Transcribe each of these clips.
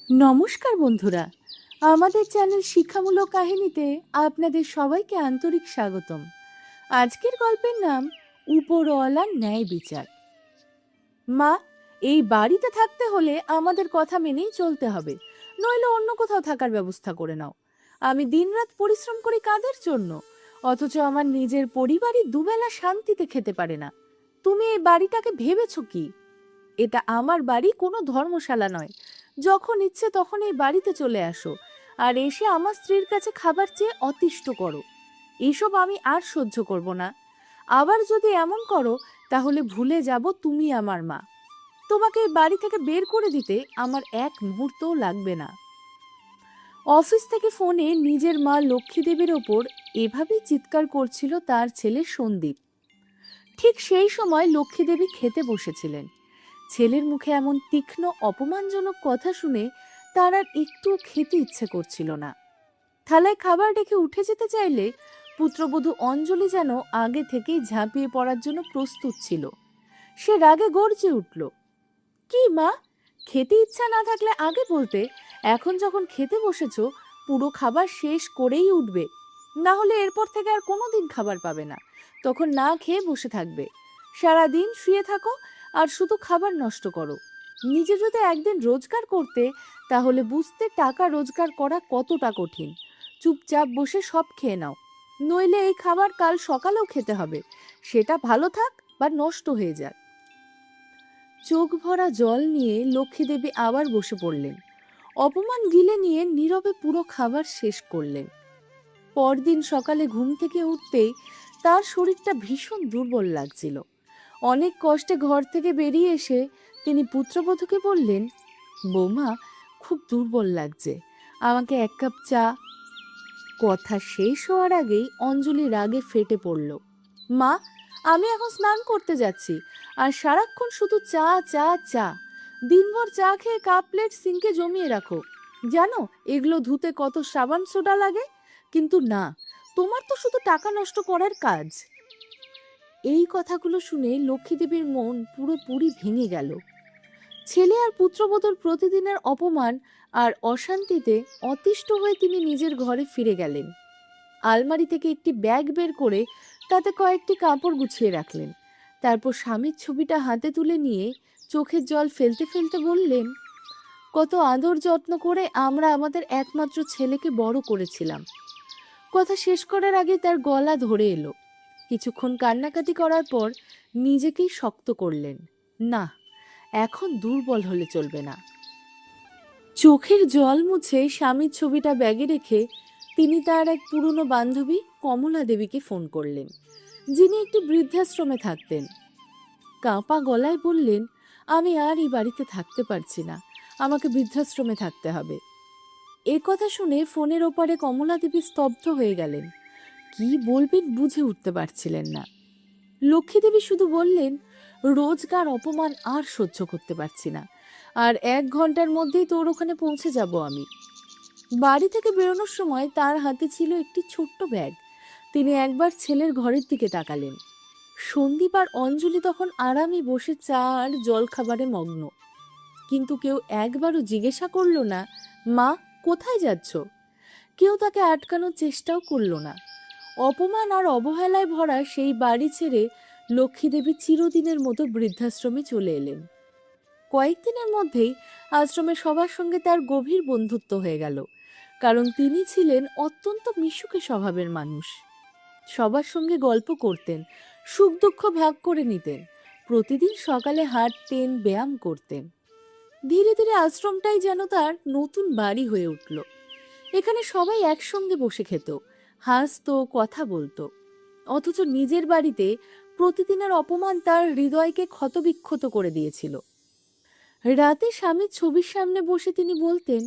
নমস্কার বন্ধুরা, আমাদের চ্যানেল শিক্ষামূলক কাহিনীতে আপনাদের সবাইকে আন্তরিক স্বাগতম। আজকের গল্পের নাম উপরওয়ালার ন্যায় বিচার। মা, এই বাড়িতে থাকতে হলে আমাদের কথা মেনেই চলতে হবে, নইলে অন্য কোথাও থাকার ব্যবস্থা করে নাও। আমি দিনরাত পরিশ্রম করি কাদের জন্য, অথচ আমার নিজের পরিবারই দুবেলা শান্তিতে খেতে পারে না। তুমি এই বাড়িটাকে ভেবেছো কি? এটা আমার বাড়ি, কোনো ধর্মশালা নয়। যখন ইচ্ছে তখন এই বাড়িতে চলে আসো, আর এসে আমার স্ত্রীর কাছে খাবার চেয়ে অতিষ্ঠ করো। এইসব আমি আর সহ্য করব না। আবার যদি এমন করো তাহলে ভুলে যাব তুমি আমার মা। তোমাকে এই বাড়ি থেকে বের করে দিতে আমার এক মুহূর্তও লাগবে না। অফিস থেকে ফোনে নিজের মা লক্ষ্মী দেবীর ওপর এভাবেই চিৎকার করছিল তার ছেলে সন্দীপ। ঠিক সেই সময় লক্ষ্মী দেবী খেতে বসেছিলেন। ছেলের মুখে এমন তীক্ষ্ণ অপমানজনক কথা শুনে তার আর একটুও খেতে ইচ্ছে করছিল না। থালায় খাবার রেখে উঠে যেতে চাইলে পুত্রবধূ অঞ্জলি যেন আগে থেকেই ঝাঁপিয়ে পড়ার জন্য প্রস্তুত ছিল। সে রাগে গর্জে উঠল, কি মা, খেতে ইচ্ছা না থাকলে আগে বলতে। এখন যখন খেতে বসেছো, পুরো খাবার শেষ করেই উঠবে, না হলে এরপর থেকে আর কোনোদিন খাবার পাবে না। তখন না খেয়ে বসে থাকবে, সারাদিন শুয়ে থাকো আর শুধু খাবার নষ্ট করো। নিজে যদি একদিন রোজগার করতে তাহলে বুঝতে টাকা রোজগার করা কতটা কঠিন। চুপচাপ বসে সব খেয়ে নাও, নইলে এই খাবার কাল সকালেও খেতে হবে, সেটা ভালো থাক বা নষ্ট হয়ে যাক। চোখ ভরা জল নিয়ে লক্ষ্মীদেবী আবার বসে পড়লেন। অপমান গিলে নিয়ে নীরবে পুরো খাবার শেষ করলেন। পরদিন সকালে ঘুম থেকে উঠতেই তার শরীরটা ভীষণ দুর্বল লাগছিল। অনেক কষ্টে ঘর থেকে বেরিয়ে এসে তিনি পুত্রবধূকে বললেন, বৌমা, খুব দুর্বল লাগছে, আমাকে এক কাপ চা। কথা শেষ হওয়ার আগেই অঞ্জলি রাগে ফেটে পড়ল, মা, আমি এখন স্নান করতে যাচ্ছি, আর সারাক্ষণ শুধু চা চা চা। দিনভর চা খেয়ে কাপ প্লেট সিঙ্কে জমিয়ে রাখো, জানো এগুলো ধুতে কত সাবান সোডা লাগে। কিন্তু না, তোমার তো শুধু টাকা নষ্ট করার কাজ। এই কথাগুলো শুনে লক্ষ্মীদেবীর মন পুরোপুরি ভেঙে গেল। ছেলে আর পুত্রবধূর প্রতিদিনের অপমান আর অশান্তিতে অতিষ্ঠ হয়ে তিনি নিজের ঘরে ফিরে গেলেন। আলমারি থেকে একটি ব্যাগ বের করে তাতে কয়েকটি কাপড় গুছিয়ে রাখলেন। তারপর স্বামীর ছবিটা হাতে তুলে নিয়ে চোখের জল ফেলতে ফেলতে বললেন, কত আদর যত্ন করে আমরা আমাদের একমাত্র ছেলেকে বড় করেছিলাম। কথা শেষ করার আগে তার গলা ধরে এলো। কিছুক্ষণ কান্নাকাটি করার পর নিজেকেই শক্ত করলেন, না, এখন দুর্বল হলে চলবে না। চোখের জল মুছে স্বামীর ছবিটা ব্যাগে রেখে তিনি তার এক পুরনো বান্ধবী কমলা দেবীকে ফোন করলেন, যিনি একটি বৃদ্ধাশ্রমে থাকতেন। কাঁপা গলায় বললেন, আমি আর এই বাড়িতে থাকতে পারছি না, আমাকে বৃদ্ধাশ্রমে থাকতে হবে। এ কথা শুনে ফোনের ওপারে কমলা দেবী স্তব্ধ হয়ে গেলেন। কি বলবেন বুঝে উঠতে পারছিলেন না। লক্ষ্মী দেবী শুধু বললেন, রোজগার অপমান আর সহ্য করতে পারছি না, আর 1 ঘন্টার মধ্যেই তোর ওখানে পৌঁছে যাব আমি। বাড়ি থেকে বেরোনোর সময় তার হাতে ছিল একটি ছোট্ট ব্যাগ। তিনি একবার ছেলের ঘরের দিকে তাকালেন। সন্দীপ আর অঞ্জলি তখন আরামে বসে চা আর জল খাবারে মগ্ন, কিন্তু কেউ একবারও জিজ্ঞাসা করলো না, মা, কোথায় যাচ্ছ? কেউ তাকে আটকানোর চেষ্টাও করলো না। অপমান আর অবহেলায় ভরা সেই বাড়ি ছেড়ে লক্ষ্মীদেবী চিরদিনের মতো বৃদ্ধাশ্রমে চলে এলেন। কয়েকদিনের মধ্যেই আশ্রমে সবার সঙ্গে তার গভীর বন্ধুত্ব হয়ে গেল, কারণ তিনি ছিলেন অত্যন্ত মিশুকে স্বভাবের মানুষ। সবার সঙ্গে গল্প করতেন, সুখ দুঃখ ভাগ করে নিতেন, প্রতিদিন সকালে হাঁটতেন, ব্যায়াম করতেন। ধীরে ধীরে আশ্রমটাই যেন তার নতুন বাড়ি হয়ে উঠল। এখানে সবাই একসঙ্গে বসে খেত, হাসতো, কথা বলতো। অথচ নিজের বাড়িতে প্রতিদিনের অপমান তার হৃদয়কে ক্ষতবিক্ষত করে দিয়েছিল। রাতে স্বামীর ছবির সামনে বসে তিনি বলতেন,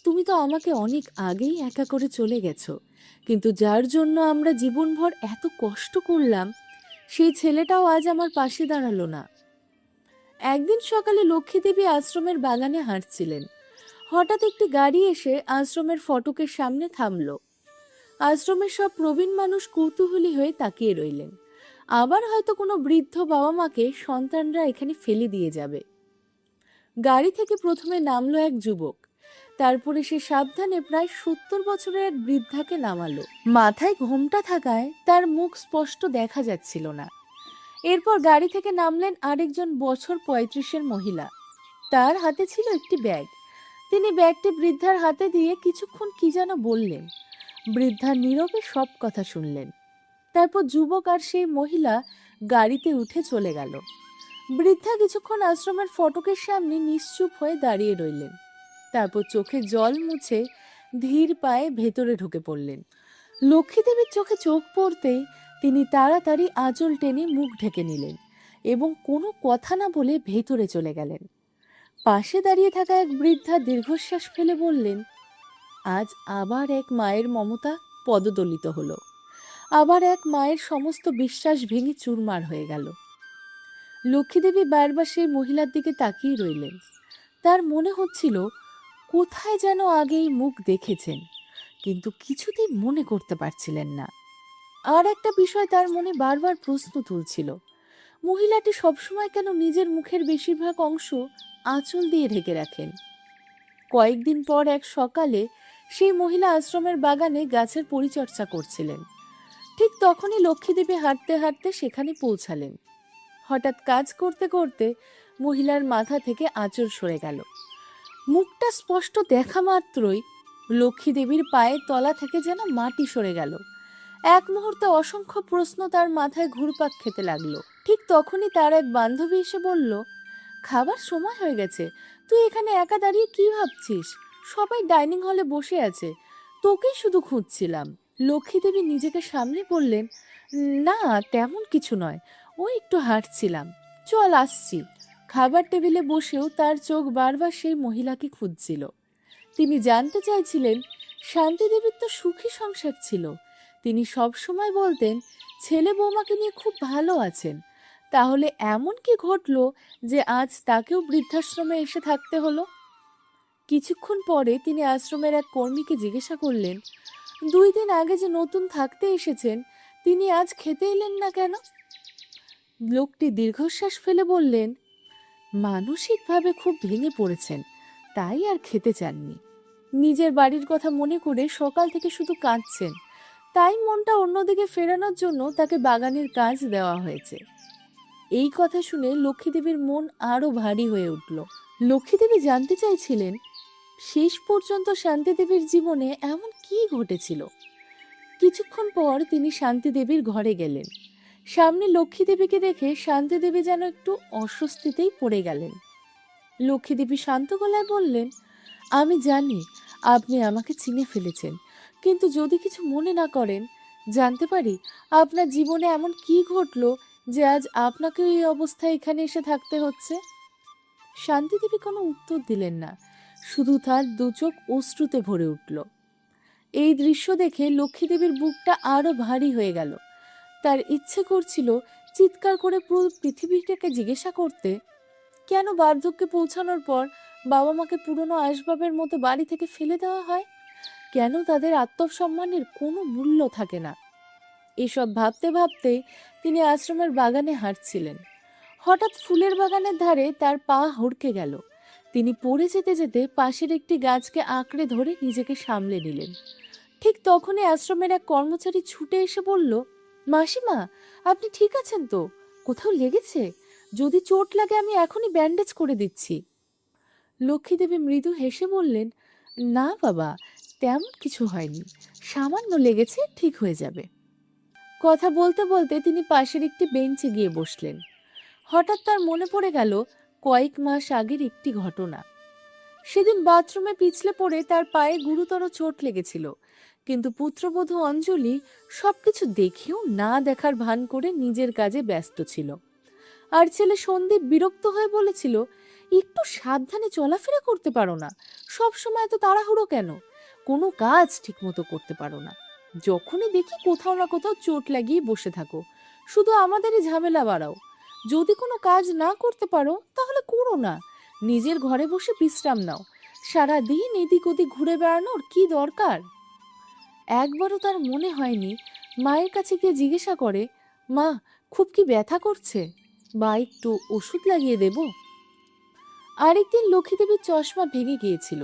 তুমি তো আমাকে অনেক আগেই একা করে চলে গেছো, কিন্তু যার জন্য আমরা জীবনভর এত কষ্ট করলাম সেই ছেলেটাও আজ আমার পাশে দাঁড়ালো না। একদিন সকালে লক্ষ্মীদেবী আশ্রমের বাগানে হাঁটছিলেন। হঠাৎ একটি গাড়ি এসে আশ্রমের ফটকের সামনে থামলো। আশ্রমের সব প্রবীণ মানুষ কৌতূহলী হয়ে তাকিয়ে রইলেন। আবার হয়তো কোনো বৃদ্ধ বাবা মাকে সন্তানরা এখানে ফেলে দিয়ে যাবে। গাড়ি থেকে প্রথমে নামলো এক যুবক। তারপরে সে সাবধানে প্রায় 70 বছরের এক বৃদ্ধাকে নামালো। মাথায় ঘোমটা থাকায় তার মুখ স্পষ্ট দেখা যাচ্ছিল না। এরপর গাড়ি থেকে নামলেন আরেকজন বছর 35-এর মহিলা। তার হাতে ছিল একটি ব্যাগ। তিনি ব্যাগটি বৃদ্ধার হাতে দিয়ে কিছুক্ষণ কি যেন বললেন। বৃদ্ধা নীরবে সব কথা শুনলেন। তারপর যুবক আর সেই মহিলা গাড়িতে উঠে চলে গেল। বৃদ্ধা কিছুক্ষণ আশ্রমের ফটকের সামনে নিশ্চুপ হয়ে দাঁড়িয়ে রইলেন। তারপর চোখে জল মুছে ধীর পায়ে ভেতরে ঢুকে পড়লেন। লক্ষ্মীদেবীর চোখে চোখ পড়তেই তিনি তাড়াতাড়ি আঁচল টেনে মুখ ঢেকে নিলেন এবং কোনো কথা না বলে ভেতরে চলে গেলেন। পাশে দাঁড়িয়ে থাকা এক বৃদ্ধা দীর্ঘশ্বাস ফেলে বললেন, আজ আবার এক মায়ের মমতা পদদলিত হলো। আবার এক মায়ের সমস্ত বিশ্বাস ভেঙে চুরমার হয়ে গেল। লক্ষ্মীদেবী বারবার সেই মহিলার দিকে তাকিয়ে রইলেন। তার মনে হচ্ছিল কোথায় যেন আগেই মুখ দেখেছেন, কিন্তু কিছুতেই মনে করতে পারছিলেন না। আর একটা বিষয় তার মনে বারবার প্রশ্ন তুলছিল, মহিলাটি সবসময় কেন নিজের মুখের বেশিরভাগ অংশ আঁচল দিয়ে ঢেকে রাখেন। কয়েকদিন পর এক সকালে সেই মহিলা আশ্রমের বাগানে গাছের পরিচর্যা করছিলেন। ঠিক তখনই লক্ষ্মীদেবী হাঁটতে হাঁটতে সেখানে পৌঁছালেন। হঠাৎ কাজ করতে করতে মহিলার মাথা থেকে আঁচল সরে গেল। মুখটা স্পষ্ট দেখা মাত্রই লক্ষ্মীদেবীর পায়ের তলা থেকে যেন মাটি সরে গেল। এক মুহূর্তে অসংখ্য প্রশ্ন তার মাথায় ঘুরপাক খেতে লাগলো। ঠিক তখনই তার এক বান্ধবী এসে বলল, খাবার সময় হয়ে গেছে, তুই এখানে একা দাঁড়িয়ে কি ভাবছিস? সবাই ডাইনিং হলে বসে আছে, তোকেই শুধু খুঁজছিলাম। লক্ষ্মীদেবী নিজেকে সামলে বললেন, না তেমন কিছু নয়, ওই একটু হাঁটছিলাম, চল আসছি। খাবার টেবিলে বসেও তার চোখ বারবার সেই মহিলাকে খুঁজছিল। তিনি জানতে চাইছিলেন, শান্তিদেবীর তো সুখী সংসার ছিল। তিনি সব সময় বলতেন ছেলে বৌমাকে নিয়ে খুব ভালো আছেন। তাহলে এমন কি ঘটলো যে আজ তাকেও বৃদ্ধাশ্রমে এসে থাকতে হলো? কিছুক্ষণ পরে তিনি আশ্রমের এক কর্মীকে জিজ্ঞাসা করলেন, 2 দিন আগে যে নতুন থাকতে এসেছেন, তিনি আজ খেতে এলেন না কেন? লোকটি দীর্ঘশ্বাস ফেলে বললেন, মানসিকভাবে খুব ভেঙে পড়েছেন, তাই আর খেতে চাননি। নিজের বাড়ির কথা মনে করে সকাল থেকে শুধু কাঁদছেন, তাই মনটা অন্যদিকে ফেরানোর জন্য তাকে বাগানের কাজ দেওয়া হয়েছে। এই কথা শুনে লক্ষ্মীদেবীর মন আরো ভারী হয়ে উঠল। লক্ষ্মীদেবী জানতে চাইছিলেন, শেষ পর্যন্ত শান্তিদেবীর জীবনে এমন কি ঘটেছিল। কিছুক্ষণ পর তিনি শান্তিদেবীর ঘরে গেলেন। সামনে লক্ষ্মীদেবীকে দেখে শান্তিদেবী যেন একটু অস্বস্তিতেই পড়ে গেলেন। লক্ষ্মীদেবী শান্ত গলায় বললেন, আমি জানি আপনি আমাকে চিনে ফেলেছেন, কিন্তু যদি কিছু মনে না করেন, জানতে পারি আপনার জীবনে এমন কি ঘটলো যে আজ আপনাকে এই অবস্থায় এখানে এসে থাকতে হচ্ছে? শান্তিদেবী কোনো উত্তর দিলেন না, শুধু তার 2 চোখ অশ্রুতে ভরে উঠল। এই দৃশ্য দেখে লক্ষ্মীদেবীর বুকটা আরো ভারী হয়ে গেল। তার ইচ্ছে করছিল চিৎকার করে পুরো পৃথিবীটাকে জিজ্ঞাসা করতে, কেন বার্ধক্যে পৌঁছানোর পর বাবা মাকে পুরনো আসবাবের মতো বাড়ি থেকে ফেলে দেওয়া হয়? কেন তাদের আত্মসম্মানের কোনো মূল্য থাকে না? এসব ভাবতে ভাবতে তিনি আশ্রমের বাগানে হাঁটছিলেন। হঠাৎ ফুলের বাগানের ধারে তার পা হড়কে গেল। তিনি পড়ে যেতে যেতে পাশের একটি গাছকে আঁকড়ে ধরে নিজেকে সামলে নিলেন। ঠিক তখনই আশ্রমের এক কর্মচারী ছুটে এসে বলল, মাসিমা, আপনি ঠিক আছেন তো? কোথাও লেগেছে? যদি চোট লাগে আমি এখনই ব্যান্ডেজ করে দিচ্ছি। লক্ষ্মীদেবী মৃদু হেসে বললেন, না বাবা, তেমন কিছু হয়নি, সামান্য লেগেছে, ঠিক হয়ে যাবে। কথা বলতে বলতে তিনি পাশের একটি বেঞ্চে গিয়ে বসলেন। হঠাৎ তার মনে পড়ে গেল কয়েক মাস আগের একটি ঘটনা। সেদিন বাথরুমে পিছলে পড়ে তার পায়ে গুরুতর চোট লেগেছিল, কিন্তু পুত্রবধূ অঞ্জলি সবকিছু দেখেও না দেখার ভান করে নিজের কাজে ব্যস্ত ছিল। আর ছেলে সন্দীপ বিরক্ত হয়ে বলেছিল, একটু সাবধানে চলাফেরা করতে পারো না? সব সময় এত তাড়াহুড়ো কেন? কোনো কাজ ঠিকমতো করতে পারো না, যখনই দেখি কোথাও না কোথাও চোট লাগিয়ে বসে থাকো, শুধু আমাদেরই ঝামেলা বাড়াও। যদি কোনো কাজ না করতে পারো তাহলে করো না, নিজের ঘরে বসে বিশ্রাম নাও। সারাদিন এদিক ওদিক ঘুরে বেড়ানোর কি দরকার? একবারও তার মনে হয়নি মায়ের কাছে গিয়ে জিজ্ঞাসা করে, মা, খুব কি ব্যথা করছে, বা একটু ওষুধ লাগিয়ে দেব? আরেকদিন লক্ষ্মীদেবীর চশমা ভেঙে গিয়েছিল।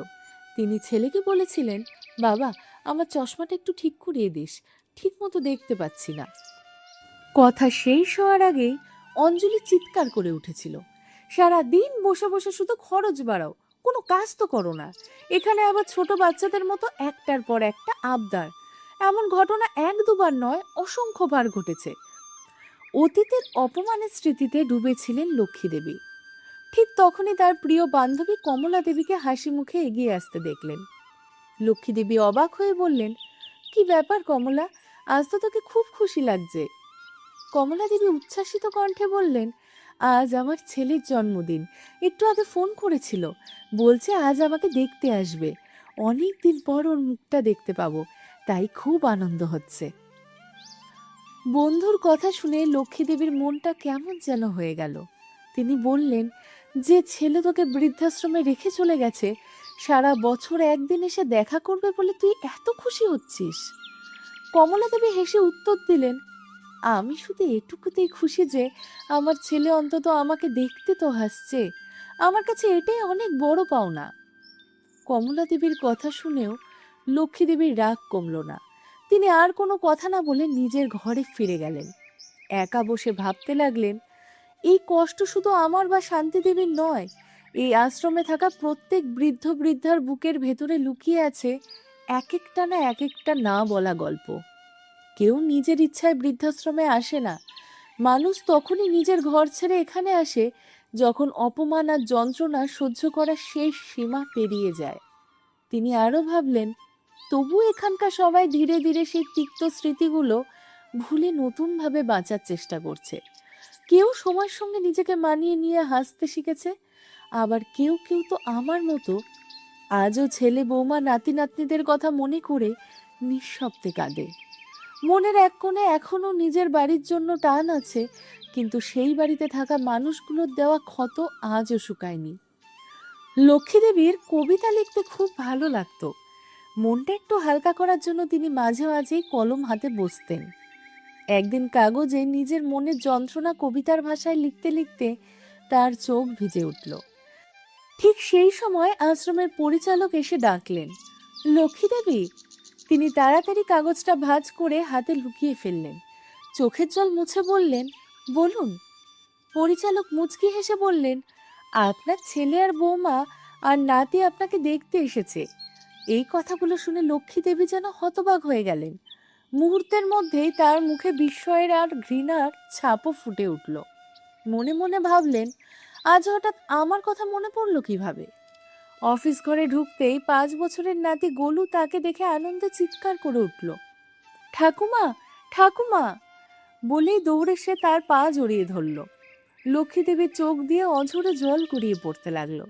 তিনি ছেলেকে বলেছিলেন, বাবা, আমার চশমাটা একটু ঠিক করিয়ে দিস, ঠিক মতো দেখতে পাচ্ছি না। কথা শেষ হওয়ার আগেই অঞ্জলি চিৎকার করে উঠেছিল, সারা দিন বসে বসে শুধু খরচ বাড়াও, কোনো কাজ তো করো না। এখানে আবার ছোট বাচ্চাদের মতো একটার পর একটা আবদার। এমন ঘটনা এক দুবার নয়, অসংখ্যবার ঘটেছে। অতীতের অপমানের স্মৃতিতে ডুবেছিলেন লক্ষ্মী দেবী। ঠিক তখনই তার প্রিয় বান্ধবী কমলা দেবীকে হাসি মুখে এগিয়ে আসতে দেখলেন। লক্ষ্মী দেবী অবাক হয়ে বললেন, কি ব্যাপার কমলা, আজ তো তোকে খুব খুশি লাগছে। কমলা দেবী উচ্ছ্বাসিত কণ্ঠে বললেন, আজ আমার ছেলের জন্মদিন, একটু আগে ফোন করেছিল, বলছে আজ আমাকে দেখতে আসবে, অনেক দিন পর ওর মুখটা দেখতে পাবো, তাই খুব আনন্দ হচ্ছে। বন্ধুর কথা শুনে লক্ষ্মী দেবীর মনটা কেমন যেন হয়ে গেল। তিনি বললেন, যে ছেলে তোকে বৃদ্ধাশ্রমে রেখে চলে গেছে, সারা বছর একদিন এসে দেখা করবে বলে তুই এত খুশি হচ্ছিস? কমলা দেবী হেসে উত্তর দিলেন, আমি শুধু এটুকুতেই খুশি যে আমার ছেলে অন্তত আমাকে দেখতে তো হাসছে, আমার কাছে এটাই অনেক বড় পাওনা। কমলা দেবীর কথা শুনেও লক্ষ্মী দেবীর রাগ কমল না। তিনি আর কোনো কথা না বলে নিজের ঘরে ফিরে গেলেন। একা বসে ভাবতে লাগলেন, এই কষ্ট শুধু আমার বা শান্তি দেবীর নয়, এই আশ্রমে থাকা প্রত্যেক বৃদ্ধ বৃদ্ধার বুকের ভেতরে লুকিয়ে আছে এক একটা না এক একটা না বলা গল্প। কেউ নিজের ইচ্ছায় বৃদ্ধাশ্রমে আসে না। মানুষ তখনই নিজের ঘর ছেড়ে এখানে আসে যখন অপমান আর যন্ত্রণা সহ্য করার শেষ সীমা পেরিয়ে যায়। তিনি আরও ভাবলেন, তবু এখানকার সবাই ধীরে ধীরে সেই তিক্ত স্মৃতিগুলো ভুলে নতুনভাবে বাঁচার চেষ্টা করছে। কেউ সময়ের সঙ্গে নিজেকে মানিয়ে নিয়ে হাসতে শিখেছে, আবার কেউ কেউ তো আমার মতো আজও ছেলে বৌমা নাতি নাতনিদের কথা মনে করে নিঃশব্দে কাঁদে। মনের এক কোণে এখনো নিজের বাড়ির জন্য টান আছে, কিন্তু সেই বাড়িতে থাকা মানুষগুলোর দেওয়া ক্ষত আজও শুকায়নি। লক্ষ্মী দেবীর কবিতা লিখতে খুব ভালো লাগতো। মনটা একটু হালকা করার জন্য তিনি মাঝে মাঝেই কলম হাতে বসতেন। একদিন কাগজে নিজের মনের যন্ত্রণা কবিতার ভাষায় লিখতে লিখতে তার চোখ ভিজে উঠল। ঠিক সেই সময় আশ্রমের পরিচালক এসে ডাকলেন, লক্ষ্মী দেবী। তিনি তাড়াতাড়ি কাগজটা ভাঁজ করে হাতে লুকিয়ে ফেললেন। চোখের জল মুছে বললেন, বলুন। পরিচালক মুচকি হেসে বললেন, আপনার ছেলে আর বৌমা আর নাতি আপনাকে দেখতে এসেছে। এই কথাগুলো শুনে লক্ষ্মী দেবী যেন হতবাক হয়ে গেলেন। মুহূর্তের মধ্যেই তার মুখে বিস্ময়ের আর ঘৃণার ছাপও ফুটে উঠল। মনে মনে ভাবলেন, আজ হঠাৎ আমার কথা মনে পড়ল কিভাবে? অফিস ঘরে ঢুকতেই 5 বছরের নাতি গোলু তাকে দেখে আনন্দে চিৎকার করে উঠল, ঠাকুমা, ঠাকুমা বলেই দৌড়ে সে তার পা জড়িয়ে ধরল। লক্ষ্মী দেবীর চোখ দিয়ে অঝরে জল গড়িয়ে পড়তে লাগলো।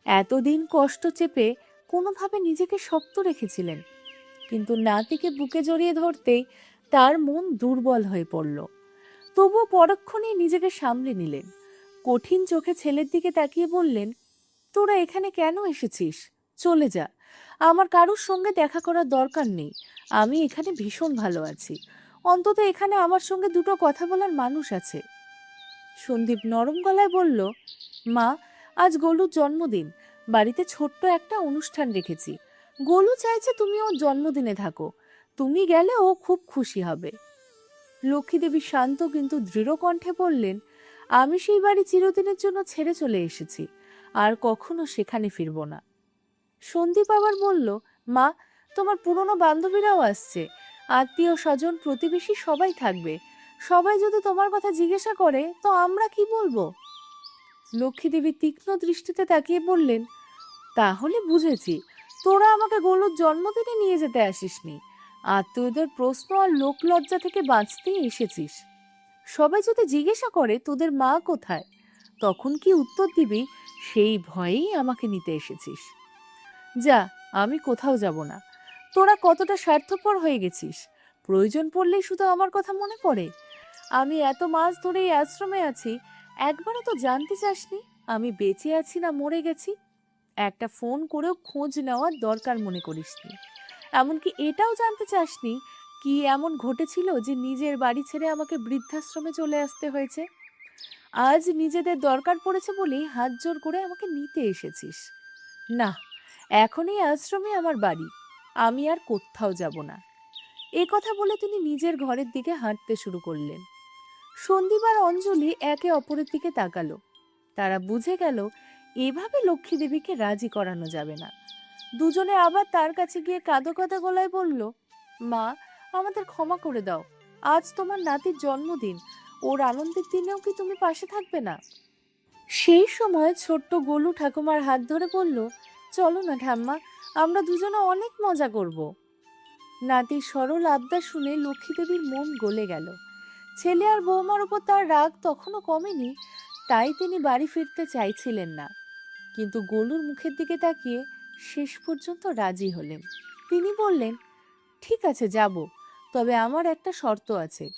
এতদিন কষ্ট চেপে কোনোভাবে নিজেকে শক্ত রেখেছিলেন, কিন্তু নাতিকে বুকে জড়িয়ে ধরতেই তার মন দুর্বল হয়ে পড়ল। তবুও পরক্ষণেই নিজেকে সামলে নিলেন। কঠিন চোখে ছেলের দিকে তাকিয়ে বললেন, তোরা এখানে কেন এসেছিস? চলে যা, আমার কারোর সঙ্গে দেখা করার দরকার নেই। আমি এখানে ভীষণ ভালো আছি, অন্তত এখানে আমার সঙ্গে দুটো কথা বলার মানুষ আছে। সন্দীপ নরম গলায় বলল, মা, আজ গোলুর জন্মদিন, বাড়িতে ছোট্ট একটা অনুষ্ঠান রেখেছি। গোলু চাইছে তুমি ওর জন্মদিনে থাকো, তুমি গেলে ও খুব খুশি হবে। লক্ষ্মী দেবী শান্ত কিন্তু দৃঢ় কণ্ঠে বললেন, আমি সেই বাড়ি চিরদিনের জন্য ছেড়ে চলে এসেছি, আর কখনো সেখানে ফিরব না। সন্দীপ আবার বলল, মা, তোমার পুরনো বান্ধবীরাও আসছে, আত্মীয় স্বজন প্রতিবেশী সবাই থাকবে। সবাই যদি তোমার কথা জিজ্ঞাসা করে তো আমরা কি বলবো? লক্ষ্মী দেবী তীক্ষ্ণ দৃষ্টিতে তাকিয়ে বললেন, তাহলে বুঝেছি, তোরা আমাকে গোলুর জন্মদিনে নিয়ে যেতে আসিসনি, আত্মীয়দের প্রশ্ন আর লোক লজ্জা থেকে বাঁচতেই এসেছিস। সবাই যদি জিজ্ঞাসা করে তোদের মা কোথায়, তখন কি উত্তর দিবি? সেই ভয়েই আমাকে নিতে এসেছিস। যা, আমি কোথাও যাব না। তোরা কতটা স্বার্থপর হয়ে গেছিস, প্রয়োজন পড়লেই শুধু আমার কথা মনে পড়ে। আমি এত মাস ধরে এই আশ্রমে আছি, একবারও তো জানতে চাসনি আমি বেঁচে আছি না মরে গেছি। একটা ফোন করেও খোঁজ নেওয়ার দরকার মনে করিসনি। এমনকি এটাও জানতে চাসনি কি এমন ঘটেছিল যে নিজের বাড়ি ছেড়ে আমাকে বৃদ্ধাশ্রমে চলে আসতে হয়েছে। আজ নিজেদের দরকার পড়েছে বলেই হাত জোর করে আমাকে নিতে এসেছিস। না, এখন এই আশ্রমে আমার বাড়ি, আমি আর কোথাও যাব না। এ কথা বলে তিনি নিজের ঘরের দিকে হাঁটতে শুরু করলেন। সন্দীপ আর অঞ্জলি একে অপরের দিকে তাকালো। তারা বুঝে গেল এভাবে লক্ষ্মী দেবীকে রাজি করানো যাবে না। দুজনে আবার তার কাছে গিয়ে কাঁদো কাঁদো গলায় বলল, মা, আমাদের ক্ষমা করে দাও। আজ তোমার নাতির জন্মদিন, ওর আনন্দের দিনেও কি তুমি পাশে থাকবে না? সেই সময় ছোট্ট গোলু ঠাকুমার হাত ধরে বলল, চলো না ঠাম্মা, আমরা দুজনে অনেক মজা করব। নাতির সরল আবদার শুনে লক্ষ্মী দেবীর মন গলে গেল। ছেলে আর বৌমার উপর তার রাগ তখনও কমেনি, তাই তিনি বাড়ি ফিরতে চাইছিলেন না। কিন্তু গোলুর মুখের দিকে তাকিয়ে শেষ পর্যন্ত রাজি হলেন। তিনি বললেন, ঠিক আছে যাব, তবে আমার একটা শর্ত আছে।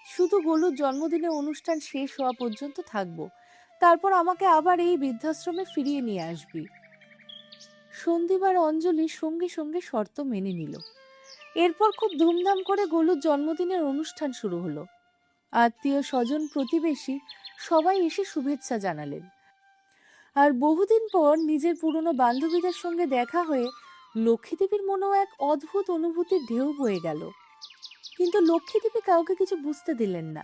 শুধু গোলুর জন্মদিনে অনুষ্ঠান শেষ হওয়া পর্যন্ত থাকবো, তারপর আমাকে আবার এই বৃদ্ধাশ্রমে ফিরিয়ে নিয়ে আসবি। সন্দীপ আর অঞ্জলি সঙ্গে সঙ্গে শর্ত মেনে নিল। এরপর খুব ধুমধাম করে গোলুর জন্মদিনের অনুষ্ঠান শুরু হলো। আত্মীয় স্বজন প্রতিবেশী সবাই এসে শুভেচ্ছা জানালেন। আর বহুদিন পর নিজের পুরনো বান্ধবীদের সঙ্গে দেখা হয়ে লক্ষ্মীদেবীর মনেও এক অদ্ভুত অনুভূতির ঢেউ বয়ে গেল। কিন্তু লক্ষ্মীদেবী কাউকে কিছু বুঝতে দিলেন না।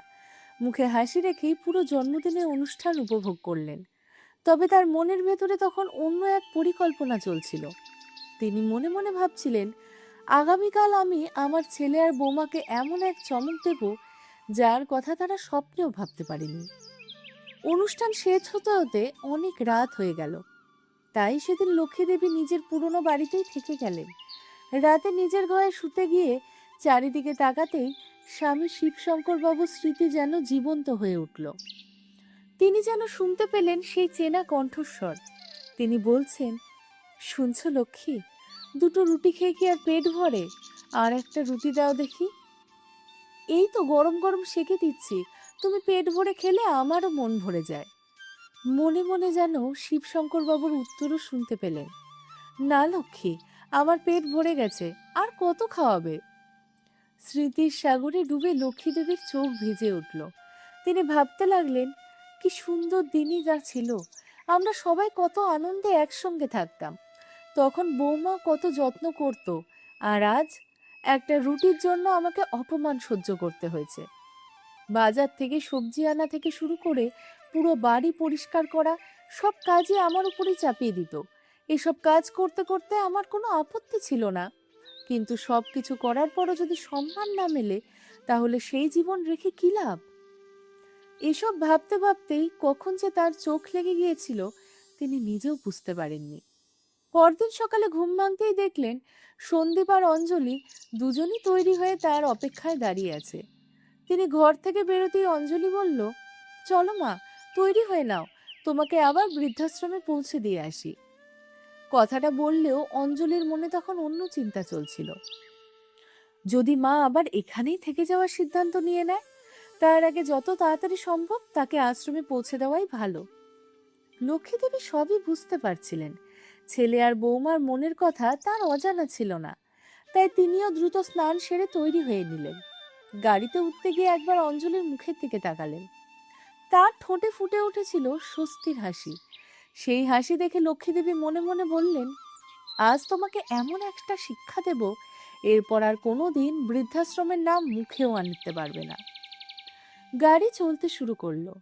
মুখে হাসি রেখেই পুরো জন্মদিনের অনুষ্ঠান উপভোগ করলেন। তবে তার মনের ভেতরে তখন অন্য এক পরিকল্পনা চলছিল। তিনি মনে মনে ভাবছিলেন, আগামীকাল আমি আমার ছেলে আর বৌমাকে এমন এক চমক দেব যার কথা তারা স্বপ্নেও ভাবতে পারেনি। অনুষ্ঠান শেষ হতে হতে অনেক রাত হয়ে গেল। তাই সেদিন লক্ষ্মীদেবী নিজের পুরনো বাড়িতেই থেকে গেলেন। রাতে নিজের ঘরে শুতে গিয়ে চারিদিকে তাকাতেই স্বামী শিবশঙ্কর বাবুর স্মৃতি যেন জীবন্ত হয়ে উঠল। তিনি যেন শুনতে পেলেন সেই চেনা কণ্ঠস্বর। তিনি বলছেন, শুনছ লক্ষ্মী, দুটো রুটি খেয়ে কি আর পেট ভরে? আর একটা রুটি দাও দেখি। এই তো গরম গরম সেঁকে দিচ্ছি, তুমি পেট ভরে খেলে আমারও মন ভরে যায়। মনে মনে যেন শিবশঙ্কর বাবুর উত্তরও শুনতে পেলেন, না লক্ষ্মী, আমার পেট ভরে গেছে, আর কত খাওয়াবে? স্মৃতির সাগরে ডুবে লক্ষ্মী দেবীর চোখ ভিজে উঠল। তিনি ভাবতে লাগলেন, কি সুন্দর দিনই যা ছিল। আমরা সবাই কত আনন্দে একসঙ্গে থাকতাম। তখন বৌমা কত যত্ন করত, আর আজ একটা রুটির জন্য আমাকে অপমান সহ্য করতে হয়েছে। বাজার থেকে সবজি আনা থেকে শুরু করে পুরো বাড়ি পরিষ্কার করা, সব কাজই আমার উপরই চাপিয়ে দিত। এসব কাজ করতে করতে আমার কোনো আপত্তি ছিল না, কিন্তু সব কিছু করার পরও যদি সম্মান না মেলে, তাহলে সেই জীবন রেখে কি লাভ? এসব ভাবতে ভাবতেই কখন যে তার চোখ লেগে গিয়েছিল তিনি নিজেও বুঝতে পারেননি। পরদিন সকালে ঘুম ভাঙতেই দেখলেন সন্দীপ আর অঞ্জলি দুজনই তৈরি হয়ে তার অপেক্ষায় দাঁড়িয়ে আছে। তিনি ঘর থেকে বেরোতেই অঞ্জলি বলল, চলো মা, তৈরি হয়ে নাও, তোমাকে আবার বৃদ্ধাশ্রমে পৌঁছে দিয়ে আসি। কথাটা বললেও অঞ্জলির মনে তখন অন্য চিন্তা চলছিল। যদি মা আবার এখানেই থেকে যাওয়ার সিদ্ধান্ত নিয়ে নেয়, তার আগে যত তাড়াতাড়ি সম্ভব তাকে আশ্রমে পৌঁছে দেওয়াই ভালো। লক্ষ্মী দেবী সবই বুঝতে পারছিলেন। ছেলে আর বৌমার মনের কথা তার অজানা ছিল না। তাই তিনিও দ্রুত স্নান সেরে তৈরি হয়ে নিলেন। গাড়িতে উঠতে গিয়ে একবার অঞ্জলির মুখের দিকে তাকালেন। তার ঠোঁটে ফুটে উঠেছিল স্বস্তির হাসি। সেই হাসি দেখে লক্ষ্মী দেবী মনে মনে বললেন, আজ তোমাকে এমন একটা শিক্ষা দেব, এরপর আর কোনোদিন বৃদ্ধাশ্রমের নাম মুখেও আনতে পারবে না। গাড়ি চলতে শুরু করলো।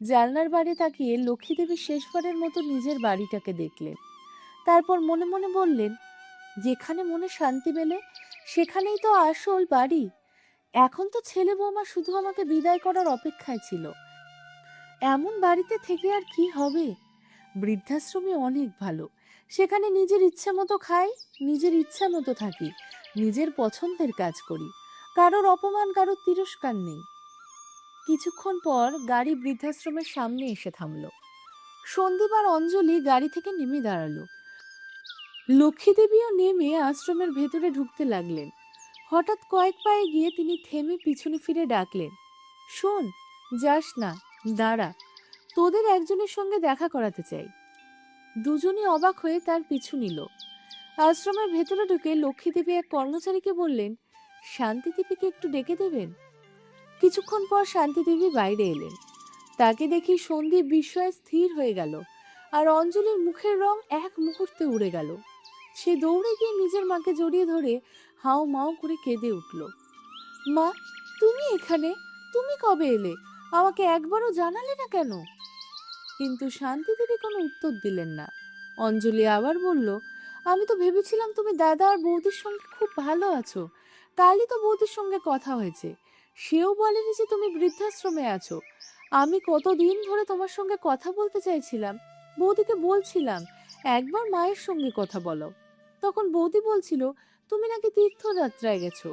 জানলার বাড়ি তাকিয়ে লক্ষ্মী দেবী শেষবারের মতো নিজের বাড়িটাকে দেখলেন। তারপর মনে মনে বললেন, যেখানে মনে শান্তি মেলে সেখানেই তো আসল বাড়ি। এখন তো ছেলে বৌমা শুধু আমাকে বিদায় করার অপেক্ষায় ছিল। এমন বাড়িতে থেকে আর কি হবে? বৃদ্ধাশ্রমে অনেক ভালো। সেখানে নিজের ইচ্ছে মতো খাই, নিজের ইচ্ছা মতো থাকি, নিজের পছন্দের কাজ করি, কারোর অপমান, কারোর তিরস্কার নেই। কিছুক্ষণ পর গাড়ি বৃদ্ধাশ্রমের সামনে এসে থামলো। সন্দীপ আর অঞ্জলি গাড়ি থেকে নেমে দাঁড়ালো। লক্ষ্মী দেবীও নেমে আশ্রমের ভেতরে ঢুকতে লাগলেন। হঠাৎ কয়েক পায়ে গিয়ে তিনি থেমে পিছনে ফিরে ডাকলেন, শোন, যাস না, দাঁড়া, তোদের একজনের সঙ্গে দেখা করাতে চাই। দুজনই অবাক হয়ে তার পিছু নিল। আশ্রমের ভেতরে ঢুকে লক্ষ্মী দেবী এক কর্মচারীকে বললেন, শান্তি দেবীকে একটু ডেকে দেবেন। কিছুক্ষণ পর শান্তি দেবী বাইরে এলেন। তাকে দেখি সন্দীপ বিস্ময়ে স্থির হয়ে গেল, আর অঞ্জলির মুখের রং এক মুহূর্তে উড়ে গেল। সে দৌড়ে গিয়ে নিজের মাকে জড়িয়ে ধরে হাও মাও করে কেঁদে উঠল। মা, তুমি এখানে? তুমি কবে এলে? আমাকে একবারও জানালে না কেন? কিন্তু শান্তি দেবী কোনো উত্তর দিলেন না। অঞ্জলি আবার বলল, আমি তো ভেবেছিলাম তুমি দাদা আর বৌদির সঙ্গে খুব ভালো আছো। কালই তো বৌদির সঙ্গে কথা হয়েছে, সেও বলেনি যে তুমি বৃদ্ধাশ্রমে আছো। আমি কতদিন ধরে তোমার সঙ্গে কথা বলতে চাইছিলাম, বৌদিকে বলছিলাম একবার মায়ের সঙ্গে কথা বলো। তখন বৌদি বলছিল তুমি নাকি তীর্থযাত্রায় গেছো।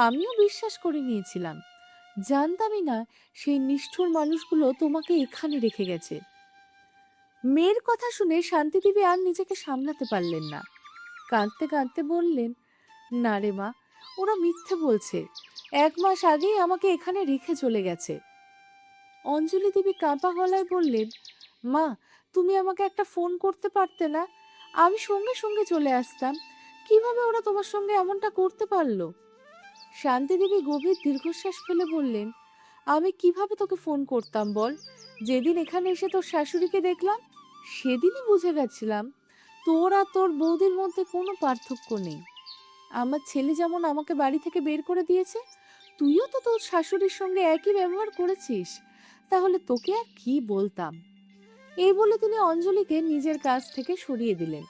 আমিও বিশ্বাস করে নিয়েছিলাম, জানতামই না সেই নিষ্ঠুর মানুষগুলো তোমাকে এখানে রেখে গেছে। মেয়ের কথা শুনে শান্তিদেবী আর নিজেকে সামলাতে পারলেন না। কাঁদতে কাঁদতে বললেন, না রে মা, ওরা মিথ্যে বলছে। 1 মাস আগেই আমাকে এখানে রেখে চলে গেছে। অঞ্জলি দেবী কাঁপা গলায় বললেন, মা, তুমি আমাকে একটা ফোন করতে পারতে না? আমি সঙ্গে সঙ্গে চলে আসতাম। কিভাবে ওরা তোমার সঙ্গে এমনটা করতে পারলো? শান্তিদেবী গভীর দীর্ঘশ্বাস ফেলে বললেন, আমি কিভাবে তোকে ফোন করতাম বল? যেদিন এখানে এসে তোর শাশুড়িকে দেখলাম, সেদিনই বুঝে গেছিলাম তোর আর তোর বৌদির মধ্যে কোনো পার্থক্য নেই। আমার ছেলে যেমন আমাকে বাড়ি থেকে বের করে দিয়েছে, তুইও তো তোর শাশুড়ির সঙ্গে একই ব্যবহার করেছিস। তাহলে তোকে আর কি বলতাম? এই বলে তিনি অঞ্জলিকে নিজের কাছ থেকে সরিয়ে দিলেন।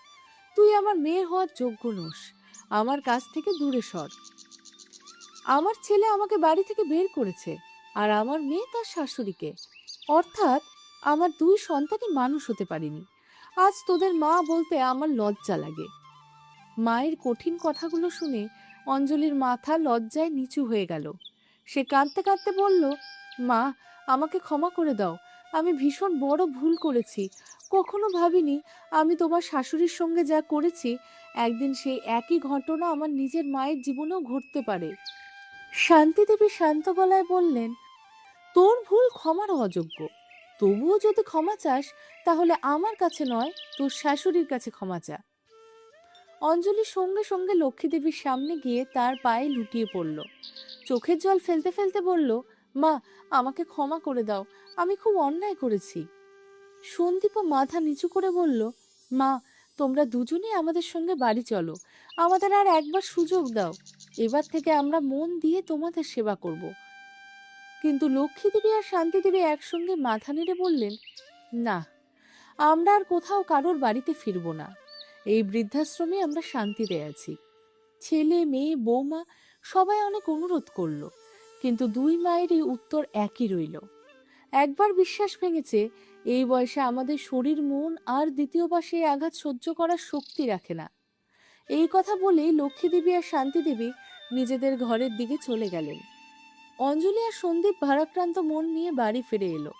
তুই আমার মেয়ে হওয়ার যোগ্য নোস, আমার কাছ থেকে দূরে সর। আমার ছেলে আমাকে বাড়ি থেকে বের করেছে, আর আমার মেয়ে তার শাশুড়িকে। অর্থাৎ আমার 2 সন্তানই মানুষ হতে পারিনি। আজ তোদের মা বলতে আমার লজ্জা লাগে। মায়ের কঠিন কথাগুলো শুনে অঞ্জলির মাথা লজ্জায় নিচু হয়ে গেল। সে কাঁদতে কাঁদতে বলল, মা, আমাকে ক্ষমা করে দাও। আমি ভীষণ বড় ভুল করেছি। কখনো ভাবিনি আমি তোমার শাশুড়ির সঙ্গে যা করেছি, একদিন সেই একই ঘটনা আমার নিজের মায়ের জীবনেও ঘটতে পারে। শান্তিদেবী শান্ত গলায় বললেন, তোর ভুল ক্ষমার অযোগ্য। তবুও যদি ক্ষমা চাস, তাহলে আমার কাছে নয়, তোর শাশুড়ির কাছে ক্ষমা চা। অঞ্জলি সঙ্গে সঙ্গে লক্ষ্মীদেবীর সামনে গিয়ে তার পায়ে লুটিয়ে পড়ল। চোখের জল ফেলতে ফেলতে বলল, মা, আমাকে ক্ষমা করে দাও। আমি খুব অন্যায় করেছি। সন্দীপও মাথা নিচু করে বলল, মা, তোমরা দুজনেই আমাদের সঙ্গে বাড়ি চলো। আমাদের আর একবার সুযোগ দাও। এবার থেকে আমরা মন দিয়ে তোমাদের সেবা করব। কিন্তু লক্ষ্মীদেবী আর শান্তিদেবী একসঙ্গে মাথা নেড়ে বললেন, না, আমরা আর কোথাও কারোর বাড়িতে ফিরব না। এই বৃদ্ধাশ্রমে আমরা শান্তিতে আছি। ছেলে, মেয়ে, বৌমা সবাই অনেক অনুরোধ করলো, কিন্তু 2 মায়েরই উত্তর একই রইল। একবার বিশ্বাস ভেঙেছে, এই বয়সে আমাদের শরীর মন আর দ্বিতীয়বার সেই আঘাত সহ্য করার শক্তি রাখে না। এই কথা বলেই লক্ষ্মীদেবী আর শান্তিদেবী নিজেদের ঘরের দিকে চলে গেলেন। অঞ্জলি আর সন্দীপ ভারাক্রান্ত মন নিয়ে বাড়ি ফিরে এলো।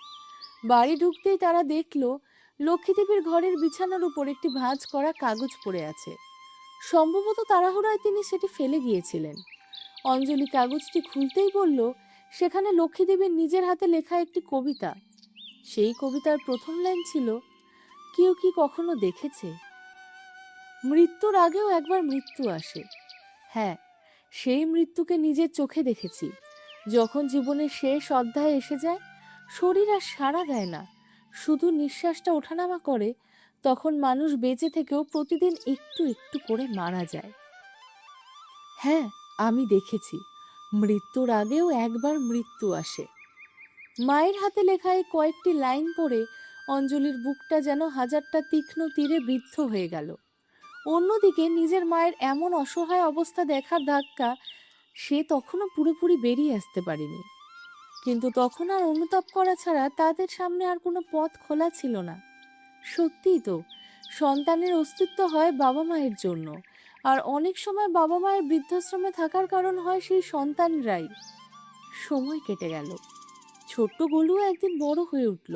বাড়ি ঢুকতেই তারা দেখলো লক্ষ্মীদেবীর ঘরের বিছানার উপর একটি ভাঁজ করা কাগজ পড়ে আছে। সম্ভবত তাড়াহুড়োয় তিনি সেটি ফেলে গিয়েছিলেন। অঞ্জলি কাগজটি খুলতেই বলল, সেখানে লক্ষ্মীদেবীর নিজের হাতে লেখা একটি কবিতা। সেই কবিতার প্রথম লাইন ছিল, কেউ কি কখনো দেখেছে মৃত্যুর আগেও একবার মৃত্যু আসে? হ্যাঁ, সেই মৃত্যুকে নিজের চোখে দেখেছি। যখন জীবনের শেষ অধ্যায় এসে যায়, শরীর আর সাড়া দেয় না, শুধু নিঃশ্বাসটা ওঠানামা করে, তখন মানুষ বেঁচে থেকেও প্রতিদিন একটু একটু করে মারা যায়। হ্যাঁ, আমি দেখেছি, মৃত্যুর আগেও একবার মৃত্যু আসে। মায়ের হাতে লেখা এই কয়েকটি লাইন পড়ে অঞ্জলির বুকটা যেন 1000টা তীক্ষ্ণ তীরে বিদ্ধ হয়ে গেল। অন্যদিকে নিজের মায়ের এমন অসহায় অবস্থা দেখার ধাক্কা সে তখনও পুরোপুরি বেরিয়ে আসতে পারেনি। কিন্তু তখন আর অনুতাপ করা ছাড়া তাদের সামনে আর কোনো পথ খোলা ছিল না। সত্যিই তো, সন্তানের অস্তিত্ব হয় বাবা মায়ের জন্য, আর অনেক সময় বাবা মায়ের বৃদ্ধাশ্রমে থাকার কারণ হয় সেই সন্তানরাই। সময় কেটে গেল, ছোট্ট গোলু একদিন বড় হয়ে উঠল,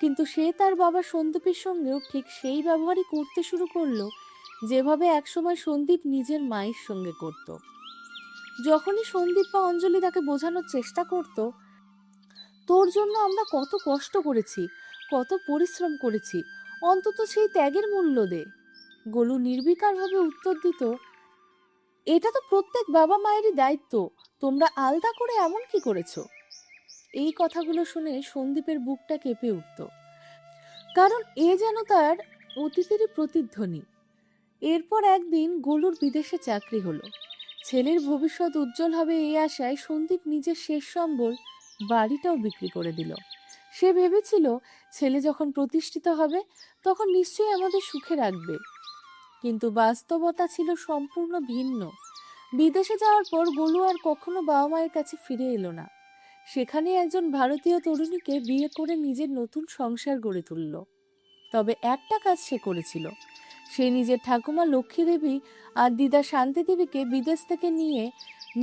কিন্তু সে তার বাবা সন্দীপের সঙ্গেও ঠিক সেই ব্যবহারই করতে শুরু করলো, যেভাবে একসময় সন্দীপ নিজের মায়ের সঙ্গে করত। যখনই সন্দীপ বা অঞ্জলি তাকে বোঝানোর চেষ্টা করত, তোর জন্য আমরা কত কষ্ট করেছি, কত পরিশ্রম করেছি, অন্তত সেই ত্যাগের মূল্য দে, গোলু নির্বিকারভাবে উত্তর দিত, এটা তো প্রত্যেক বাবা মায়েরই দায়িত্ব, তোমরা আলাদা করে এমন কি করেছো? এই কথাগুলো শুনে সন্দীপের বুকটা কেঁপে উঠত, কারণ এ যেন তার অতীতেরই প্রতিধ্বনি। এরপর একদিন গোলুর বিদেশে চাকরি হলো। ছেলের ভবিষ্যৎ উজ্জ্বল হবে এই আশায় সন্দীপ নিজের শেষ সম্বল বাড়িটাও বিক্রি করে দিল। সে ভেবেছিল ছেলে যখন প্রতিষ্ঠিত হবে তখন নিশ্চয়ই আমাদের সুখে রাখবে, কিন্তু বাস্তবতা ছিল সম্পূর্ণ ভিন্ন। বিদেশে যাওয়ার পর গোলু আর কখনো বাবা মায়ের কাছে ফিরে এলো না। সেখানে একজন ভারতীয় তরুণীকে বিয়ে করে নিজের নতুন সংসার গড়ে তুলল। তবে একটা কাজ সে করেছিল, সে নিজের ঠাকুমা লক্ষ্মী দেবী আর দিদা শান্তি দেবীকে বিদেশ থেকে নিয়ে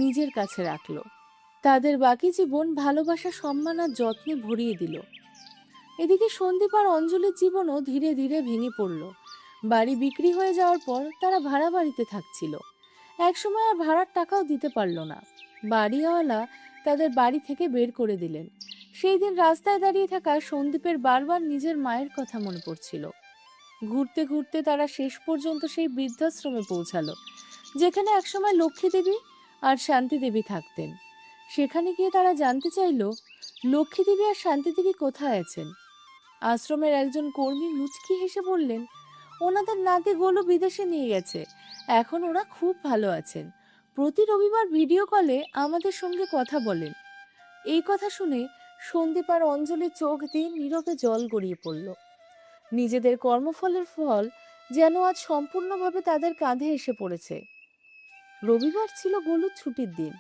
নিজের কাছে রাখলো। তাদের বাকি জীবন ভালোবাসা, সম্মান আর যত্নে ভরিয়ে দিল। এদিকে সন্দীপ আর অঞ্জলির জীবনও ধীরে ধীরে ভেঙে পড়ল। বাড়ি বিক্রি হয়ে যাওয়ার পর তারা ভাড়া বাড়িতে থাকছিল। একসময় আর ভাড়ার টাকাও দিতে পারল না। বাড়িওয়ালা তাদের বাড়ি থেকে বের করে দিলেন। সেই দিন রাস্তায় দাঁড়িয়ে থাকা সন্দীপের বারবার নিজের মায়ের কথা মনে পড়ছিল। ঘুরতে ঘুরতে তারা শেষ পর্যন্ত সেই বৃদ্ধাশ্রমে পৌঁছালো, যেখানে একসময় লক্ষ্মী দেবী আর শান্তি দেবী থাকতেন। সেখানে গিয়ে তারা জানতে চাইল লক্ষ্মী দেবী আর শান্তি দেবী কোথায় আছেন। আশ্রমের একজন কর্মী মুচকি হেসে বললেন, ওনাদের নাতি গোলু বিদেশে নিয়ে গেছে, এখন ওরা খুব ভালো আছেন। প্রতি রবিবার ভিডিও কলে আমাদের সঙ্গে কথা বলেন। এই কথা শুনে সন্দীপ আর অঞ্জলির চোখ দিয়ে নীরবে জল গড়িয়ে পড়ল। নিজেদের কর্মফলের ফল যেন আজ সম্পূর্ণভাবে তাদের কাঁধে এসে পড়েছে। রবিবার ছিল গোলুর ছুটির দিন।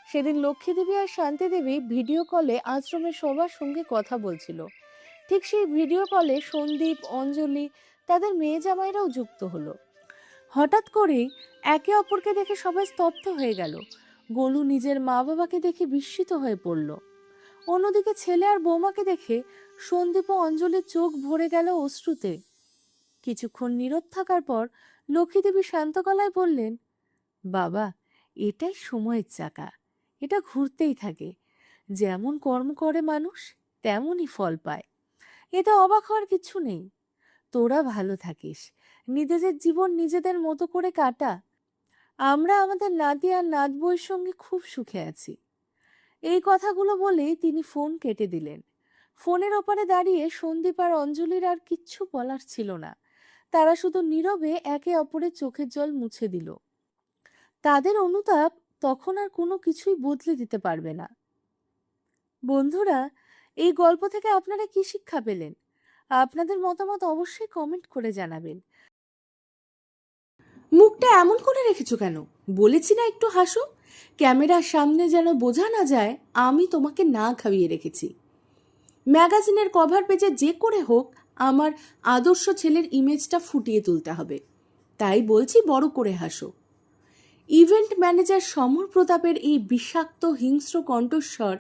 সেদিন লক্ষ্মী দেবী আর শান্তি দেবী ভিডিও কলে আশ্রমের সবার সঙ্গে কথা বলছিল। ঠিক সেই ভিডিও কলে সন্দীপ, অঞ্জলি, তাদের মেয়ে জামাইরাও যুক্ত হলো। হঠাৎ করেই একে অপরকে দেখে সবাই স্তব্ধ হয়ে গেল। গোলু নিজের মা বাবাকে দেখে বিস্মিত হয়ে পড়ল। অন্যদিকে ছেলে আর বৌমাকে দেখে সন্দীপ ও অঞ্জলির চোখ ভরে গেল অশ্রুতে। কিছুক্ষণ নীরব থাকার পর লক্ষ্মী দেবী শান্ত গলায় বললেন, বাবা, এটাই সময়ের চাকা, এটা ঘুরতেই থাকে। যেমন কর্ম করে মানুষ তেমনই ফল পায়। এতে অবাক হওয়ার কিছু নেই। তোরা ভালো থাকিস, নিজেদের জীবন নিজেদের মতো করে কাটা। আমরা আমাদের নাতি আর নাতবউয়ের সঙ্গে খুব সুখে আছি। এই কথাগুলো বলেই তিনি ফোন কেটে দিলেন। ফোনের ওপারে দাঁড়িয়ে সন্দীপ আর অঞ্জলির আর কিচ্ছু বলার ছিল না। তারা শুধু নীরবে একে অপরের চোখের জল মুছে দিল। তাদের অনুতাপ তখন আর কোনো কিছুই বদলে দিতে পারবে না। বন্ধুরা, এই গল্প থেকে আপনারা কি শিক্ষা পেলেন? আপনাদের মতামত অবশ্যই কমেন্ট করে জানাবেন। মুখটা এমন করে রেখেছো কেন? বলেছি না একটু হাসো। ক্যামেরার সামনে যেন বোঝা না যায় আমি তোমাকে না খাইয়ে রেখেছি। ম্যাগাজিনের কভার পেজে যে করে হোক আমার আদর্শ ছেলের ইমেজটা ফুটিয়ে তুলতে হবে। তাই বলছি, বড় করে হাসো। ইভেন্ট ম্যানেজার সমর প্রতাপের এই বিষাক্ত হিংস্র কণ্ঠস্বর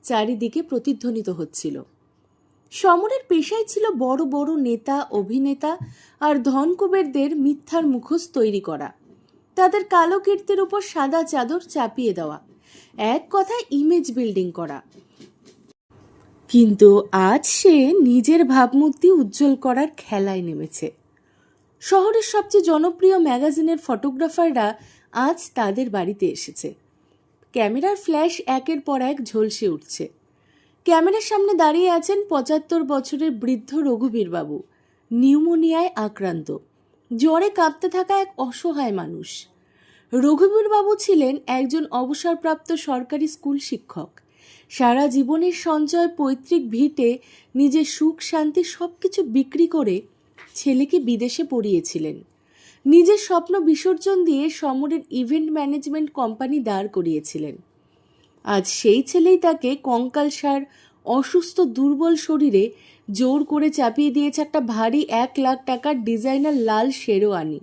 চারিদিকে প্রতিধ্বনিত হচ্ছিল। সমরের পেশাই ছিল বড় বড় নেতা, অভিনেতা আর ধনকুবেরদের মিথ্যার মুখোশ তৈরি করা, তাদের কালো কীর্তির উপর সাদা চাদর চাপিয়ে দেওয়া, এক কথায় ইমেজ বিল্ডিং করা। কিন্তু আজ সে নিজের ভাবমূর্তি উজ্জ্বল করার খেলায় নেমেছে। শহরের সবচেয়ে জনপ্রিয় ম্যাগাজিনের ফটোগ্রাফাররা আজ তাদের বাড়িতে এসেছে। ক্যামেরার ফ্ল্যাশ একের পর এক ঝলসে উঠছে। ক্যামেরার সামনে দাঁড়িয়ে আছেন ৭৫ বছরের বৃদ্ধ রঘুবীর বাবু, নিউমোনিয়ায় আক্রান্ত, জ্বরে কাঁপতে থাকা এক অসহায় মানুষ। রঘুবীর বাবু ছিলেন একজন অবসরপ্রাপ্ত সরকারি স্কুল শিক্ষক। সারা জীবনের সঞ্চয়, পৈতৃক ভিটে, নিজের সুখ শান্তি সবকিছু বিক্রি করে ছেলেকে বিদেশে পড়িয়েছিলেন। নিজের স্বপ্ন বিসর্জন দিয়ে সমরের ইভেন্ট ম্যানেজমেন্ট কোম্পানি দাঁড় করিয়েছিলেন। আজ সেই ছেলেই তাকে কঙ্কালসার অসুস্থ দুর্বল শরীরে জোর করে চাপিয়ে দিয়েছে একটা ভারী ১,০০,০০০ টাকার ডিজাইনার লাল শেরওয়ানি।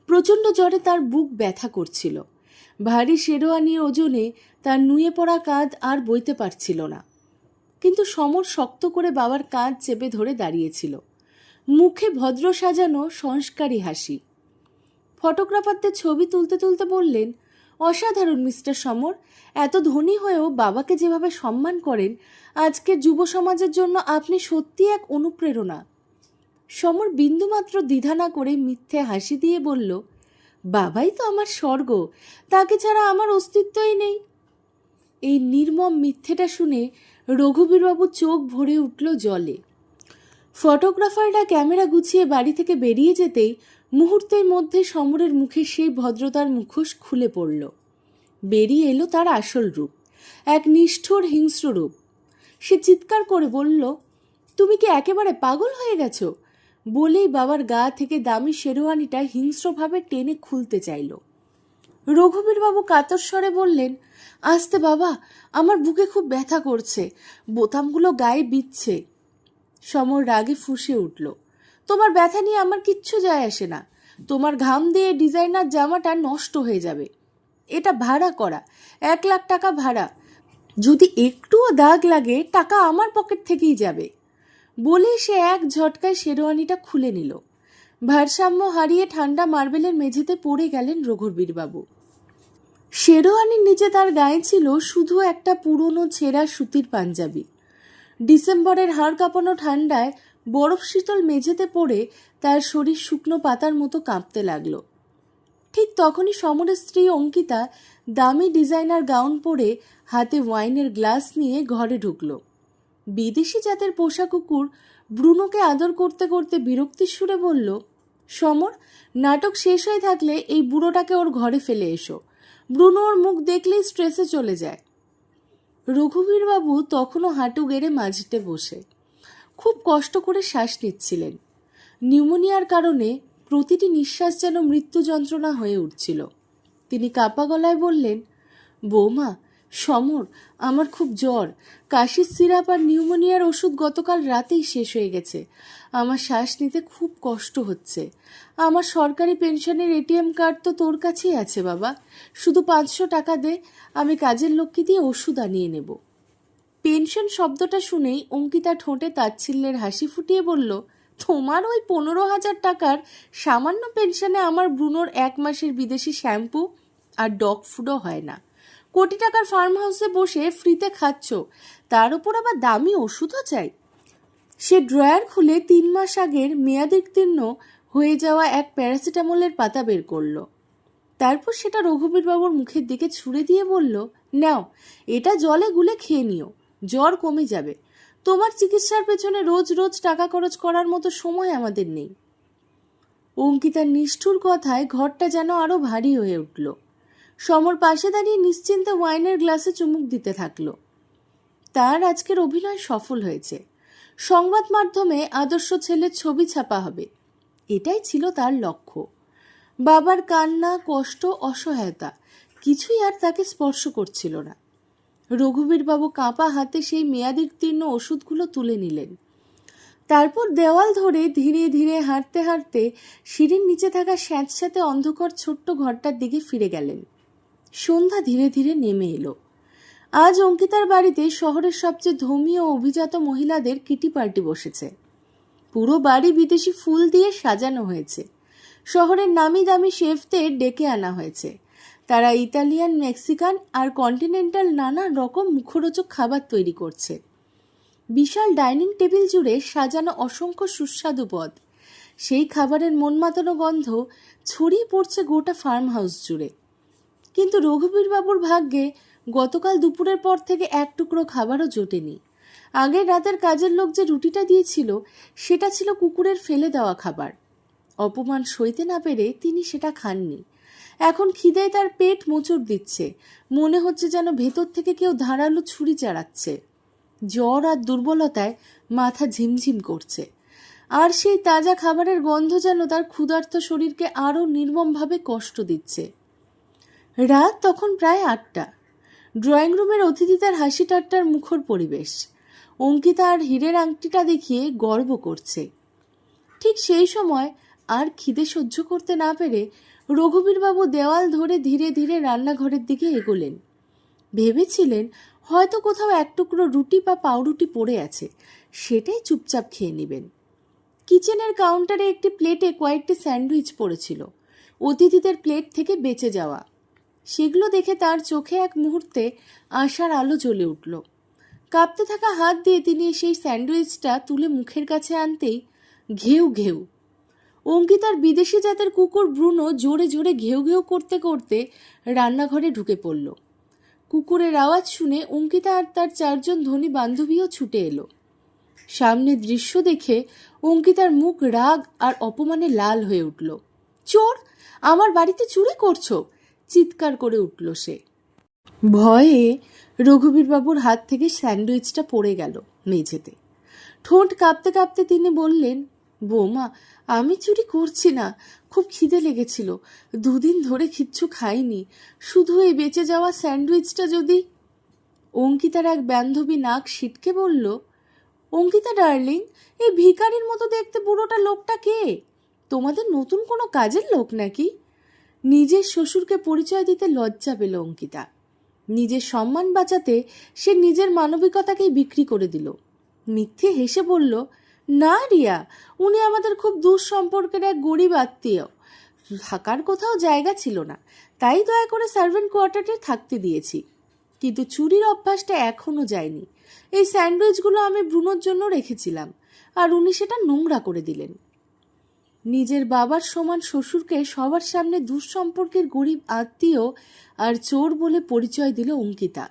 প্রচণ্ড জ্বরে তার বুক ব্যথা করছিল। ভারী শেরওয়ানির ওজনে তার নুয়ে পড়া কাঁধ আর বইতে পারছিল না। কিন্তু সমর শক্ত করে বাবার কাঁধ চেপে ধরে দাঁড়িয়েছিল, মুখে ভদ্র সাজানো সংস্কারী হাসি। ফটোগ্রাফারদের ছবি তুলতে তুলতে বললেন, অসাধারণ মিস্টার সমর, এত ধনী হয়েও বাবাকে যেভাবে সম্মান করেন, আজকের যুব সমাজের জন্য আপনি সত্যি এক অনুপ্রেরণা। সমর বিন্দুমাত্র দ্বিধা না করে মিথ্যে হাসি দিয়ে বলল, বাবাই তো আমার স্বর্গ, তাকে ছাড়া আমার অস্তিত্বই নেই। এই নির্মম মিথ্যেটা শুনে রঘুবীরবাবু চোখ ভরে উঠল জলে। ফটোগ্রাফাররা ক্যামেরা গুছিয়ে বাড়ি থেকে বেরিয়ে যেতেই মুহূর্তের মধ্যে সমরের মুখে সেই ভদ্রতার মুখোশ খুলে পড়ল। বেরিয়ে এলো তার আসল রূপ, এক নিষ্ঠুর হিংস্র রূপ। সে চিৎকার করে বলল, তুমি কি একেবারে পাগল হয়ে গেছো? বলেই বাবার গা থেকে দামি শেরওয়ানিটা হিংস্রভাবে টেনে খুলতে চাইল। রঘুবীরবাবু কাতর স্বরে বললেন, আস্তে বাবা, আমার বুকে খুব ব্যথা করছে, বোতামগুলো গায়ে বিচ্ছে। সমর রাগে ফুঁসে উঠল, তোমার ব্যথা নিয়ে আমার কিচ্ছু যায় আসে না। তোমার ঘাম দিয়ে ডিজাইনার জামাটা নষ্ট হয়ে যাবে। এটা ভাড়া করা, 1,00,000 টাকা ভাড়া। যদি একটুও দাগ লাগে টাকা আমার পকেট থেকেই যাবে। বলে সে এক ঝটকায় শেরওয়ানিটা খুলে নিল। ভারসাম্য হারিয়ে ঠান্ডা মার্বেলের মেঝেতে পড়ে গেলেন রঘুবীরবাবু। শেরওয়ানির নিচে তার গায়ে ছিল শুধু একটা পুরনো ছেঁড়া সুতির পাঞ্জাবি। ডিসেম্বরের হাড় কাঁপানো ঠান্ডায় বরফ শীতল মেঝেতে পড়ে তার শরীর শুকনো পাতার মতো কাঁপতে লাগলো। ঠিক তখনই সমরের স্ত্রী অঙ্কিতা দামি ডিজাইনার গাউন পরে হাতে ওয়াইনের গ্লাস নিয়ে ঘরে ঢুকল। বিদেশি জাতের পোষা কুকুর ব্রুনোকে আদর করতে করতে বিরক্তির সুরে বলল, সমর, নাটক শেষ হয়ে থাকলে এই বুড়োটাকে ওর ঘরে ফেলে এসো। ব্রুনো ওর মুখ দেখলেই স্ট্রেসে চলে যায়। রঘুবীরবাবু তখনও হাঁটু গেড়ে মাঝিতে বসে খুব কষ্ট করে শ্বাস নিচ্ছিলেন। নিউমোনিয়ার কারণে প্রতিটি নিঃশ্বাস যেন মৃত্যু যন্ত্রণা হয়ে উঠছিল। তিনি কাঁপা গলায় বললেন, বৌমা, সমর, আমার খুব জ্বর, কাশির সিরাপ আর নিউমোনিয়ার ওষুধ গতকাল রাতেই শেষ হয়ে গেছে। আমার শ্বাস নিতে খুব কষ্ট হচ্ছে। আমার সরকারি পেনশনের এটিএম কার্ড তো তোর কাছেই আছে বাবা, শুধু 500 টাকা দে, আমি কাজের লোককে দিয়ে ওষুধ আনিয়ে নেব। পেনশন শব্দটা শুনেই অঙ্কিতা ঠোঁটে তাচ্ছিল্যের হাসি ফুটিয়ে বলল, তোমার ওই 15,000 টাকার সামান্য পেনশনে আমার ব্রুনোর 1 মাসের বিদেশি শ্যাম্পু আর ডগ ফুডও হয় না। কোটি টাকার ফার্ম হাউসে বসে ফ্রিতে খাচ্ছ, তার উপর আবার দামি ওষুধও চাই। সে ড্রয়ার খুলে 3 মাস আগের মেয়াদোত্তীর্ণ হয়ে যাওয়া এক প্যারাসিটামলের পাতা বের করলো। তারপর সেটা রঘুবীরবাবুর মুখের দিকে ছুঁড়ে দিয়ে বলল, নাও, এটা জলে গুলে খেয়ে নিও, জ্বর কমে যাবে। তোমার চিকিৎসার পেছনে রোজ রোজ টাকা খরচ করার মতো সময় আমাদের নেই। অঙ্কিতার নিষ্ঠুর কথায় ঘরটা যেন আরো ভারী হয়ে উঠল। সমর পাশে দাঁড়িয়ে নিশ্চিন্তে ওয়াইনের গ্লাসে চুমুক দিতে থাকলো। তার আজকের অভিনয় সফল হয়েছে। সংবাদ মাধ্যমে আদর্শ ছেলের ছবি ছাপা হবে, এটাই ছিল তার লক্ষ্য। বাবার কান্না, কষ্ট, অসহায়তা কিছুই আর তাকে স্পর্শ করছিল না। রঘুবীরবাবু কাঁপা হাতে সেই মেয়াদোত্তীর্ণ ওষুধগুলো তুলে নিলেন। তারপর দেওয়াল ধরে ধীরে ধীরে হাঁটতে হাঁটতে সিঁড়ির নিচে থাকা স্যাঁতস্যাঁতে অন্ধকার ছোট্ট ঘরটার দিকে ফিরে গেলেন। সন্ধ্যা ধীরে ধীরে নেমে এলো। আজ অঙ্কিতার বাড়িতে শহরের সবচেয়ে ধনী ও অভিজাত মহিলাদের কিটি পার্টি বসেছে। পুরো বাড়ি বিদেশি ফুল দিয়ে সাজানো হয়েছে। শহরের নামি দামি শেফদের ডেকে আনা হয়েছে। তারা ইতালিয়ান, মেক্সিকান আর কন্টিনেন্টাল নানা রকম মুখরোচক খাবার তৈরি করছে। বিশাল ডাইনিং টেবিল জুড়ে সাজানো অসংখ্য সুস্বাদু পদ। সেই খাবারের মন মাতানো গন্ধ ছড়িয়ে পড়ছে গোটা ফার্ম হাউস জুড়ে। কিন্তু রঘুবীরবাবুর ভাগ্যে গতকাল দুপুরের পর থেকে এক টুকরো খাবারও জোটেনি। আগের রাতের কাজের লোক যে রুটিটা দিয়েছিল সেটা ছিল কুকুরের ফেলে দেওয়া খাবার। অপমান সইতে না পেরে তিনি সেটা খাননি। এখন খিদেয় তার পেট মোচড় দিচ্ছে, মনে হচ্ছে যেন ভেতর থেকে কেউ ধারালো ছুরি চালাচ্ছে। জ্বর আর দুর্বলতায় মাথা ঝিমঝিম করছে, আর সেই তাজা খাবারের গন্ধ যেন তার ক্ষুধার্ত শরীরকে আরও নির্মমভাবে কষ্ট দিচ্ছে। রাত তখন প্রায় 8টা। ড্রয়িং রুমের অতিথিদের হাসি ঠাট্টার মুখর পরিবেশ। অঙ্কিতা আর হীরের আংটিটা দেখিয়ে গর্ব করছে। ঠিক সেই সময় আর খিদে সহ্য করতে না পেরে রঘুবীরবাবু দেওয়াল ধরে ধীরে ধীরে রান্নাঘরের দিকে এগোলেন। ভেবেছিলেন হয়তো কোথাও এক টুকরো রুটি বা পাউরুটি পড়ে আছে, সেটাই চুপচাপ খেয়ে নেবেন। কিচেনের কাউন্টারে একটি প্লেটে কয়েকটি স্যান্ডউইচ পড়েছিল, অতিথিদের প্লেট থেকে বেঁচে যাওয়া। সেগুলো দেখে তার চোখে এক মুহূর্তে আশার আলো জ্বলে উঠল। কাঁপতে থাকা হাত দিয়ে তিনি সেই স্যান্ডউইচটা তুলে মুখের কাছে আনতেই ঘেউ ঘেউ। অঙ্কিতার বিদেশি জাতের কুকুর ব্রুনো জোরে জোরে ঘেউ ঘেউ করতে করতে রান্নাঘরে ঢুকে পড়ল। কুকুরের আওয়াজ শুনে অঙ্কিতা আর তার 4 জন ধনী বান্ধবীও ছুটে এলো। সামনে দৃশ্য দেখে অঙ্কিতার মুখ রাগ আর অপমানে লাল হয়ে উঠল। চোর! আমার বাড়িতে চুরি করছো! চিৎকার করে উঠল সে। ভয়ে রঘুবীরবাবুর হাত থেকে স্যান্ডউইচটা পড়ে গেল মেঝেতে। ঠোঁট কাঁপতে কাঁপতে তিনি বললেন, বৌমা, আমি চুরি করছি না, খুব খিদে লেগেছিল, 2 দিন ধরে কিচ্ছু খাইনি, শুধু এই বেঁচে যাওয়া স্যান্ডউইচটা যদি। অঙ্কিতার এক বান্ধবী নাক সিটকে বলল, অঙ্কিতা ডার্লিং, এই ভিখারির মতো দেখতে বুড়োটা লোকটা কে? তোমাদের নতুন কোনো কাজের লোক নাকি? নিজের শ্বশুরকে পরিচয় দিতে লজ্জা পেল অঙ্কিতা। নিজের সম্মান বাঁচাতে সে নিজের মানবিকতাকেই বিক্রি করে দিল। মিথ্যে হেসে বলল, না রিয়া, উনি আমাদের খুব দূর সম্পর্কের এক গরিব আত্মীয়, থাকার কোথাও জায়গা ছিল না, তাই দয়া করে সার্ভেন্ট কোয়ার্টারে থাকতে দিয়েছি। কিন্তু চুরির অভ্যাসটা এখনো যায়নি। এই স্যান্ডউইচগুলো আমি ব্রুনোর জন্য রেখেছিলাম, আর উনি সেটা নোংরা করে দিলেন। নিজের বাবার সমান শ্বশুরকে সবার সামনে দুঃসম্পর্কের গরিব আত্মীয় আর চোর বলে পরিচয় দিল অঙ্কিতা।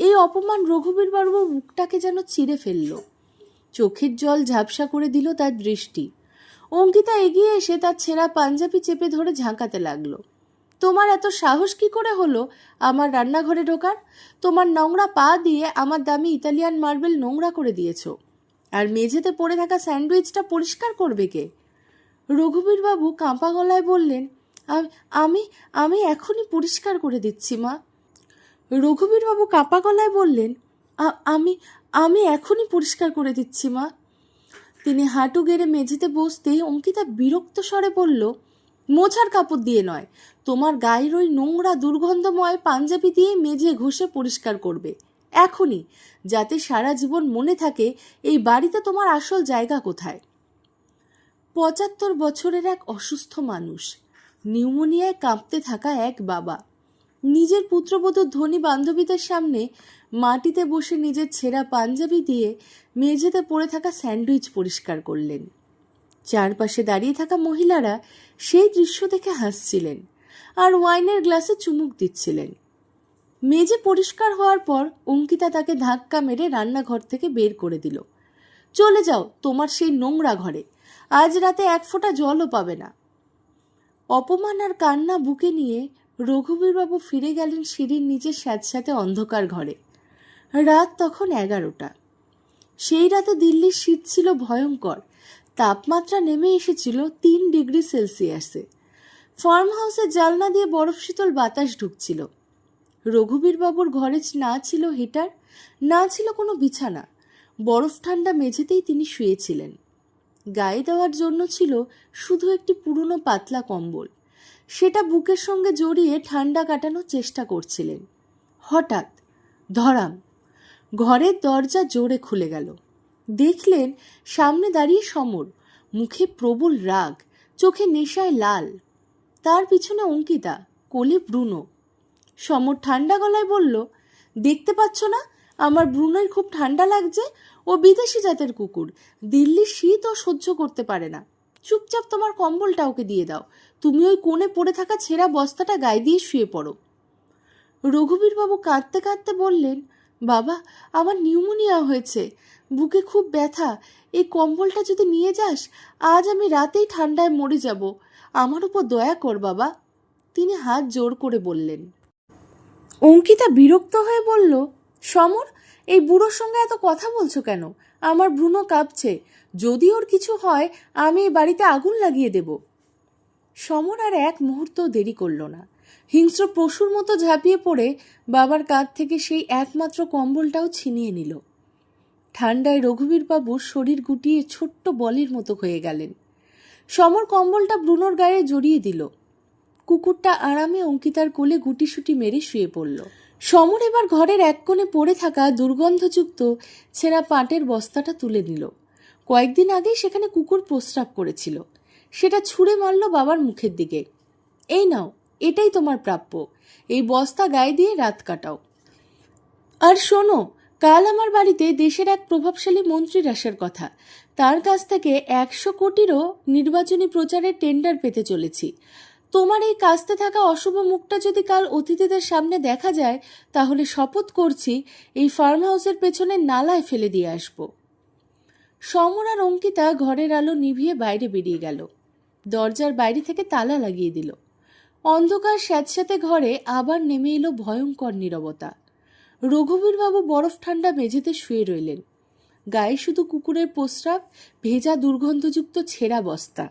এই অপমান রঘুবীরবাবুর মুখটাকে যেন চিরে ফেলল। চোখের জল ঝাপসা করে দিল তার দৃষ্টি। অঙ্কিতা এগিয়ে এসে তার ছেঁড়া পাঞ্জাবি চেপে ধরে ঝাঁকাতে লাগলো। তোমার এত সাহস কি করে হলো আমার রান্নাঘরে ঢোকার? তোমার নোংরা পা দিয়ে আমার দামি ইতালিয়ান মার্বেল নোংরা করে দিয়েছ, আর মেঝেতে পড়ে থাকা স্যান্ডউইচটা পরিষ্কার করবে কে? রঘুবীরবাবু কাঁপা গলায় বললেন, আমি আমি এখনই পরিষ্কার করে দিচ্ছি মা। রঘুবীরবাবু কাঁপা গলায় বললেন, আমি আমি এখনই পরিষ্কার করে দিচ্ছি মা। তিনি হাঁটু গেড়ে মেঝেতে বসতেই অঙ্কিতা বিরক্ত স্বরে বলল, মোছার কাপড় দিয়ে নয়, তোমার গায়ের ওই নোংরা দুর্গন্ধময় পাঞ্জাবি দিয়ে মেজে ঘষে পরিষ্কার করবে এখনই, যাতে সারা জীবন মনে থাকে এই বাড়িতে তোমার আসল জায়গা কোথায়। 75 বছরের এক অসুস্থ মানুষ, নিউমোনিয়ায় কাঁপতে থাকা এক বাবা, নিজের পুত্রবধূর ধনী বান্ধবীদের সামনে মাটিতে বসে নিজের ছেঁড়া পাঞ্জাবি দিয়ে মেঝেতে পড়ে থাকা স্যান্ডউইচ পরিষ্কার করলেন। চারপাশে দাঁড়িয়ে থাকা মহিলারা সেই দৃশ্য দেখে হাসছিলেন আর ওয়াইনের গ্লাসে চুমুক দিচ্ছিলেন। মেঝে পরিষ্কার হওয়ার পর অঙ্কিতা তাকে ধাক্কা মেরে রান্নাঘর থেকে বের করে দিল। চলে যাও তোমার সেই নোংরা ঘরে, আজ রাতে 1 ফোঁটা জলও পাবে না। অপমান আর কান্না বুকে নিয়ে রঘুবীরবাবু ফিরে গেলেন সিঁড়ির নিচে স্যাঁতস্যাঁতে অন্ধকার ঘরে। রাত তখন 11টা। সেই রাতে দিল্লির শীত ছিল ভয়ঙ্কর। তাপমাত্রা নেমে এসেছিল 3 ডিগ্রি সেলসিয়াসে। ফার্ম হাউসের জানলা দিয়ে বরফ শীতল বাতাস ঢুকছিল। রঘুবীরবাবুর ঘরে না ছিল হিটার, না ছিল কোনো বিছানা। বরফ ঠান্ডা মেঝেতেই তিনি শুয়েছিলেন। গায়ে দেওয়ার জন্য ছিল শুধু একটি পুরনো পাতলা কম্বল। সেটা বুকের সঙ্গে জড়িয়ে ঠান্ডা কাটানোর চেষ্টা করছিলেন। হঠাৎ ধরাম, ঘরের দরজা জোরে খুলে গেল। দেখলেন সামনে দাঁড়িয়ে সমর, মুখে প্রবল রাগ, চোখে নেশায় লাল। তার পিছনে অঙ্কিতা, কোলে ব্রুনো। সমর ঠান্ডা গলায় বলল, দেখতে পাচ্ছ না আমার ব্রুনোর খুব ঠান্ডা লাগছে? ও বিদেশি জাতের কুকুর, দিল্লির শীত ও সহ্য করতে পারে না। চুপচাপ তোমার কম্বলটা ওকে দিয়ে দাও। তুমি ওই কোণে পড়ে থাকা ছেঁড়া বস্তাটা গায়ে দিয়ে শুয়ে পড়ো। রঘুবীরবাবু কাঁদতে কাঁদতে বললেন, বাবা, আমার নিউমোনিয়া হয়েছে, বুকে খুব ব্যথা, এই কম্বলটা যদি নিয়ে যাস, আজ আমি রাতেই ঠান্ডায় মরে যাব, আমার উপর দয়া কর বাবা। তিনি হাত জোর করে বললেন। অঙ্কিতা বিরক্ত হয়ে বলল, সমর, এই বুড়োর সঙ্গে এত কথা বলছো কেন? আমার ব্রুনো কাঁপছে, যদি ওর কিছু হয় আমি এই বাড়িতে আগুন লাগিয়ে দেব। সমর আর এক মুহূর্ত দেরি করল না। হিংস্র পশুর মতো ঝাঁপিয়ে পড়ে বাবার কাঁধ থেকে সেই একমাত্র কম্বলটাও ছিনিয়ে নিল। ঠান্ডায় রঘুবীরবাবুর শরীর গুটিয়ে ছোট্ট বলের মতো হয়ে গেলেন। সমর কম্বলটা ব্রুনোর গায়ে জড়িয়ে দিল। কুকুরটা আরামে অঙ্কিতার কোলে গুটিসুটি মেরে শুয়ে পড়ল। সমর এবার ঘরের এক কোণে পড়ে থাকা দুর্গন্ধযুক্ত ছেঁড়া পাটের বস্তাটা তুলে নিল। কয়েকদিন আগেই সেখানে কুকুর প্রস্রাব করেছিল। সেটা ছুঁড়ে মারল বাবার মুখের দিকে। এই নাও, এটাই তোমার প্রাপ্য, এই বস্তা গায়ে দিয়ে রাত কাটাও। আর শোনো, কাল আমার বাড়িতে দেশের এক প্রভাবশালী মন্ত্রীর আসার কথা। তার কাছ থেকে 100 কোটিরও নির্বাচনী প্রচারের টেন্ডার পেতে চলেছি। তোমার এই কাস্তে থাকা অশুভ মুখটা যদি কাল অতিথিদের সামনে দেখা যায়, তাহলে শপথ করছি এই ফার্ম হাউসের পেছনে নালায় ফেলে দিয়ে আসব। সমর আর অঙ্কিতা ঘরের আলো নিভিয়ে বাইরে বেরিয়ে গেল। দরজার বাইরে থেকে তালা লাগিয়ে দিল। অন্ধকার স্যাঁতস্যাঁতে ঘরে আবার নেমে এলো ভয়ঙ্কর নীরবতা। রঘুবীরবাবু বরফ ঠান্ডা মেঝেতে শুয়ে রইলেন। গায়ে শুধু কুকুরের প্রস্রাব, ভেজা দুর্গন্ধযুক্ত ছেঁড়া বস্তা।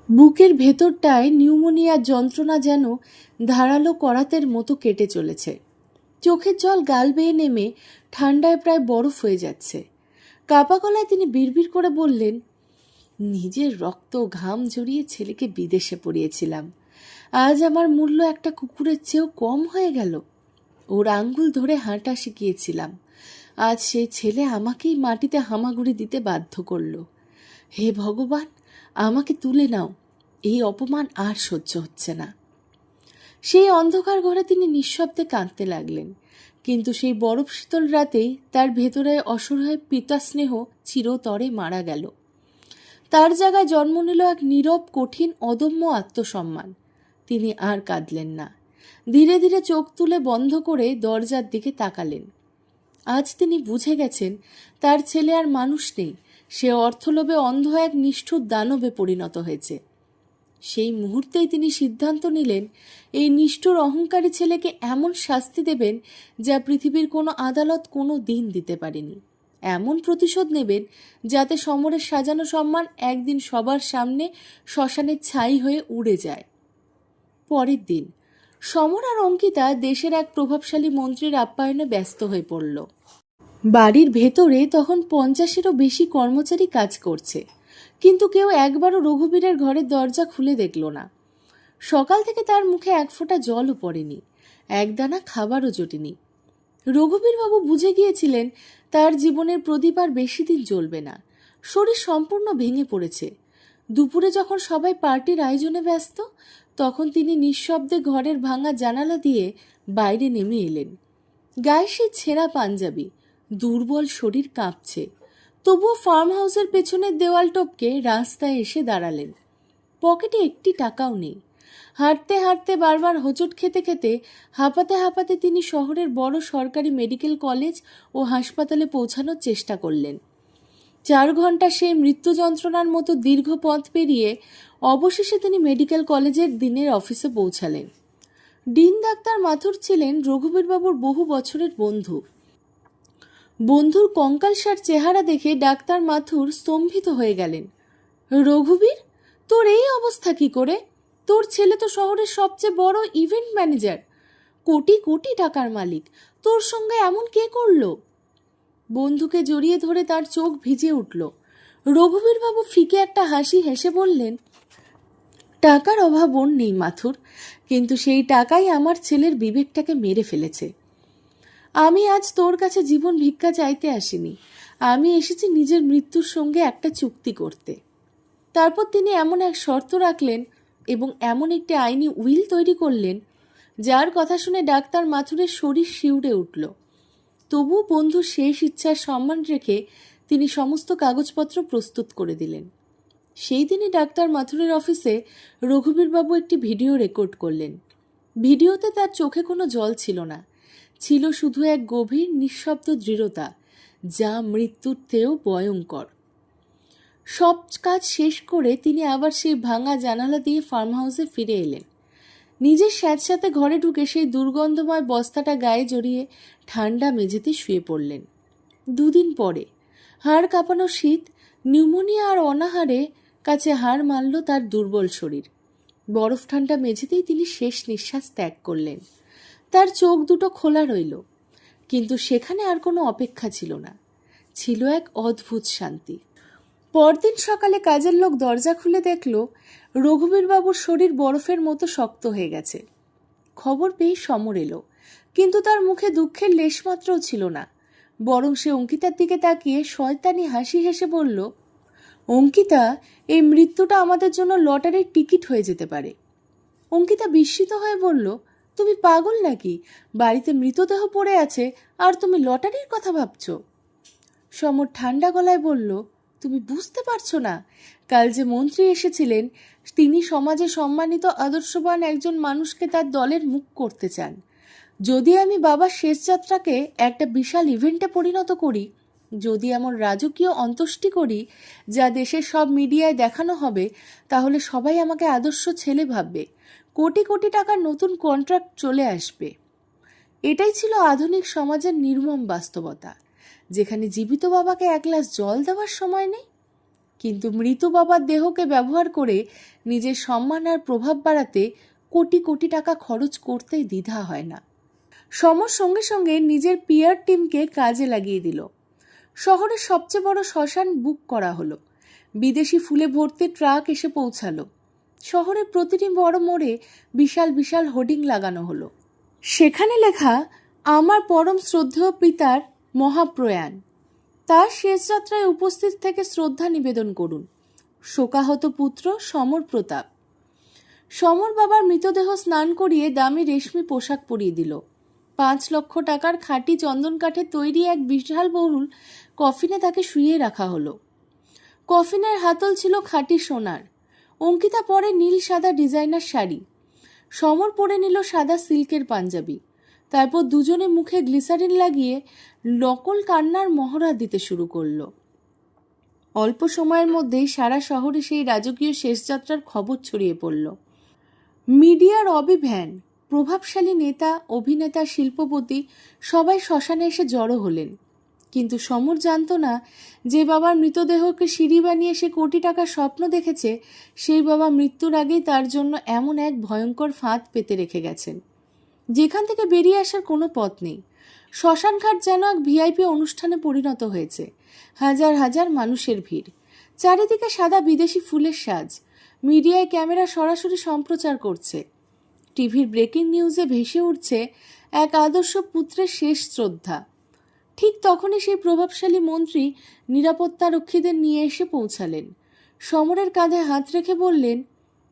বুকের ভেতরটায় নিউমোনিয়ার যন্ত্রণা যেন ধারালো করাতের মতো কেটে চলেছে। চোখের জল গাল বেয়ে নেমে ঠান্ডায় প্রায় বরফ হয়ে যাচ্ছে। কাপা গলায় তিনি বিড়বিড় করে বললেন, নিজের রক্ত ঘাম ঝরিয়ে ছেলেকে বিদেশে পড়িয়েছিলাম, আজ আমার মূল্য একটা কুকুরের চেয়েও কম হয়ে গেল। ওর আঙ্গুল ধরে হাঁটা শিখিয়েছিলাম, আজ সেই ছেলে আমাকেই মাটিতে হামাগুড়ি দিতে বাধ্য করল। হে ভগবান, আমাকে তুলে নাও, এই অপমান আর সহ্য হচ্ছে না। সেই অন্ধকার ঘরে তিনি নিঃশব্দে কাঁদতে লাগলেন, কিন্তু সেই বরফ শীতল রাতেই তার ভেতরে অসহায় পিতাস্নেহ চিরতরে মারা গেল। তার জায়গায় জন্ম নিল এক নীরব, কঠিন, অদম্য আত্মসম্মান। তিনি আর কাঁদলেন না। ধীরে ধীরে চোখ তুলে বন্ধ করে দরজার দিকে তাকালেন। আজ তিনি বুঝে গেছেন তার ছেলে আর মানুষ নেই, সে অর্থলোভে অন্ধ এক নিষ্ঠুর দানবে পরিণত হয়েছে। সেই মুহূর্তেই তিনি সিদ্ধান্ত নিলেন, এই নিষ্ঠুর অহংকারী ছেলেকে এমন শাস্তি দেবেন যা পৃথিবীর কোনো আদালত কোনো দিন দিতে পারেনি। এমন প্রতিশোধ নেবেন যাতে সমরের সাজানো সম্মান একদিন সবার সামনে শ্মশানের ছাই হয়ে উড়ে যায়। পরের দিন সমর আর অঙ্কিতা দেশের এক প্রভাবশালী মন্ত্রীর আপ্যায়নে ব্যস্ত হয়ে পড়ল। বাড়ির ভেতরে তখন 50-এরও বেশি কর্মচারী কাজ করছে, কিন্তু কেউ একবারও রঘুবীরের ঘরের দরজা খুলে দেখল না। সকাল থেকে তার মুখে এক ফোঁটা জলও পড়েনি, একদানা খাবারও জোটেনি। রঘুবীরবাবু বুঝে গিয়েছিলেন তার জীবনের প্রদীপ আর বেশি দিন জ্বলবে না। শরীর সম্পূর্ণ ভেঙে পড়েছে। দুপুরে যখন সবাই পার্টির আয়োজনে ব্যস্ত, তখন তিনি নিঃশব্দে ঘরের ভাঙা জানালা দিয়ে বাইরে নেমে এলেন। গায়ে সেই ছেঁড়া পাঞ্জাবি, দুর্বল শরীর কাঁপছে, তবুও ফার্ম হাউসের পেছনের দেওয়াল টপকে রাস্তায় এসে দাঁড়ালেন। পকেটে একটি টাকাও নেই। হাঁটতে হাঁটতে, বারবার হোঁচট খেতে খেতে, হাঁপাতে হাঁপাতে তিনি শহরের বড় সরকারি মেডিকেল কলেজ ও হাসপাতালে পৌঁছানোর চেষ্টা করলেন। 4 ঘন্টা সেই মৃত্যু যন্ত্রণার মতো দীর্ঘ পথ পেরিয়ে অবশেষে তিনি মেডিকেল কলেজের দিনের অফিসে পৌঁছালেন। ডিন ডাক্তার মাথুর ছিলেন রঘুবীরবাবুর বহু বছরের বন্ধু। বন্ধুর কঙ্কালসার চেহারা দেখে ডাক্তার মাথুর স্তম্ভিত হয়ে গেলেন। রঘুবীর, তোর এই অবস্থা কি করে? তোর ছেলে তো শহরের সবচেয়ে বড় ইভেন্ট ম্যানেজার, কোটি কোটি টাকার মালিক, তোর সঙ্গে এমন কে করলো? বন্ধুকে জড়িয়ে ধরে তার চোখ ভিজে উঠল। রঘুবীরবাবু ফিকে একটা হাসি হেসে বললেন, টাকার অভাব ওর নেই মাথুর, কিন্তু সেই টাকাই আমার ছেলের বিবেকটাকে মেরে ফেলেছে। আমি আজ তোর কাছে জীবন ভিক্ষা চাইতে আসিনি, আমি এসেছি নিজের মৃত্যুর সঙ্গে একটা চুক্তি করতে। তারপর তিনি এমন এক শর্ত রাখলেন এবং এমন একটি আইনি উইল তৈরি করলেন, যার কথা শুনে ডাক্তার মাথুরের শরীর শিউরে উঠল। তবু বন্ধুর শেষ ইচ্ছার সম্মান রেখে তিনি সমস্ত কাগজপত্র প্রস্তুত করে দিলেন। সেই দিনই ডাক্তার মাথুরের অফিসে রঘুবীরবাবু একটি ভিডিও রেকর্ড করলেন। ভিডিওতে তার চোখে কোনো জল ছিল না, ছিল শুধু এক গভীর নিঃশব্দ দৃঢ়তা, যা মৃত্যুর চেয়েও ভয়ঙ্কর। সব কাজ শেষ করে তিনি আবার সেই ভাঙা জানালা দিয়ে ফার্ম হাউসে ফিরে এলেন। নিজের স্যাঁতস্যাঁতে ঘরে ঢুকে সেই দুর্গন্ধময় বস্তাটা গায়ে জড়িয়ে ঠান্ডা মেঝেতে শুয়ে পড়লেন। 2 দিন পরে হাড় কাঁপানো শীত, নিউমোনিয়া আর অনাহারে কাছে হাড় মানল তার দুর্বল শরীর। বরফ ঠান্ডা মেঝেতেই তিনি শেষ নিঃশ্বাস ত্যাগ করলেন। তার চোখ দুটো খোলা রইল, কিন্তু সেখানে আর কোনো অপেক্ষা ছিল না, ছিল এক অদ্ভুত শান্তি। পরদিন সকালে কাজের লোক দরজা খুলে দেখল রঘুবীরবাবুর শরীর বরফের মতো শক্ত হয়ে গেছে। খবর পেয়ে সমর এলো, কিন্তু তার মুখে দুঃখের লেশমাত্রও ছিল না। বরং সে অঙ্কিতার দিকে তাকিয়ে শয়তানি হাসি হেসে বলল, অঙ্কিতা, এই মৃত্যুটা আমাদের জন্য লটারির টিকিট হয়ে যেতে পারে। অঙ্কিতা বিস্মিত হয়ে বলল, তুমি পাগল নাকি? বাড়িতে মৃতদেহ পড়ে আছে আর তুমি লটারির কথা ভাবছ? সমর ঠান্ডা গলায় বলল, তুমি বুঝতে পারছো না, কাল যে মন্ত্রী এসেছিলেন তিনি সমাজে সম্মানিত আদর্শবান একজন মানুষকে তার দলের মুখ করতে চান। যদি আমি বাবার শেষ যাত্রাকে একটা বিশাল ইভেন্টে পরিণত করি, যদি এমন রাজকীয় অন্ত্যেষ্টি করি যা দেশের সব মিডিয়ায় দেখানো হবে, তাহলে সবাই আমাকে আদর্শ ছেলে ভাববে, কোটি কোটি টাকার নতুন কন্ট্রাক্ট চলে আসবে। এটাই ছিল আধুনিক সমাজের নির্মম বাস্তবতা, যেখানে জীবিত বাবাকে এক গ্লাস জল দেওয়ার সময় নেই, কিন্তু মৃত বাবার দেহকে ব্যবহার করে নিজের সম্মান আর প্রভাব বাড়াতে কোটি কোটি টাকা খরচ করতেই দ্বিধা হয় না। সমর সঙ্গে সঙ্গে নিজের পিআর টিমকে কাজে লাগিয়ে দিল। শহরের সবচেয়ে বড় শ্মশান বুক করা হলো। বিদেশি ফুলে ভর্তি ট্রাক এসে পৌঁছালো। শহরের প্রতিটি বড় মোড়ে বিশাল বিশাল হোর্ডিং লাগানো হলো। সেখানে লেখা, আমার পরম শ্রদ্ধেয় পিতার মহাপ্রয়াণ, তার শেষ যাত্রায় উপস্থিত থেকে শ্রদ্ধা নিবেদন করুন। শোকাহত পুত্র সমর প্রতাপ। সমর বাবার মৃতদেহ স্নান করিয়ে দামি রেশমি পোশাক পরিয়ে দিল। 5 লক্ষ টাকার খাঁটি চন্দন কাঠে তৈরি এক বিশাল বহুল কফিনে তাকে শুইয়ে রাখা হলো। কফিনের হাতল ছিল খাঁটি সোনার। অঙ্কিতা পরে নীল সাদা ডিজাইনার শাড়ি, সমর পরে নিল সাদা সিল্কের পাঞ্জাবি। তারপর দুজনে মুখে গ্লিসারিন লাগিয়ে নকল কান্নার মহড়া দিতে শুরু করলো। অল্প সময়ের মধ্যেই সারা শহরে সেই রাজকীয় শেষযাত্রার খবর ছড়িয়ে পড়ল। মিডিয়ার অভিভ্যান, প্রভাবশালী নেতা, অভিনেতা, শিল্পপতি সবাই শ্মশানে এসে জড়ো হলেন। কিন্তু সমর জানত না যে বাবার মৃতদেহকে সিঁড়ি বানিয়ে সে কোটি টাকার স্বপ্ন দেখেছে, সেই বাবা মৃত্যুর আগেই তার জন্য এমন এক ভয়ঙ্কর ফাঁদ পেতে রেখে গেছেন, যেখান থেকে বেরিয়ে আসার কোনো পথ নেই। শ্মশানঘাট যেন এক ভিআইপি অনুষ্ঠানে পরিণত হয়েছে। হাজার হাজার মানুষের ভিড়, চারিদিকে সাদা বিদেশি ফুলের সাজ। মিডিয়ায় ক্যামেরা সরাসরি সম্প্রচার করছে। টিভির ব্রেকিং নিউজে ভেসে উঠছে এক আদর্শ পুত্রের শেষ শ্রদ্ধা। ঠিক তখনই সেই প্রভাবশালী মন্ত্রী নিরাপত্তারক্ষীদের নিয়ে এসে পৌঁছালেন। সমরের কাঁধে হাত রেখে বললেন,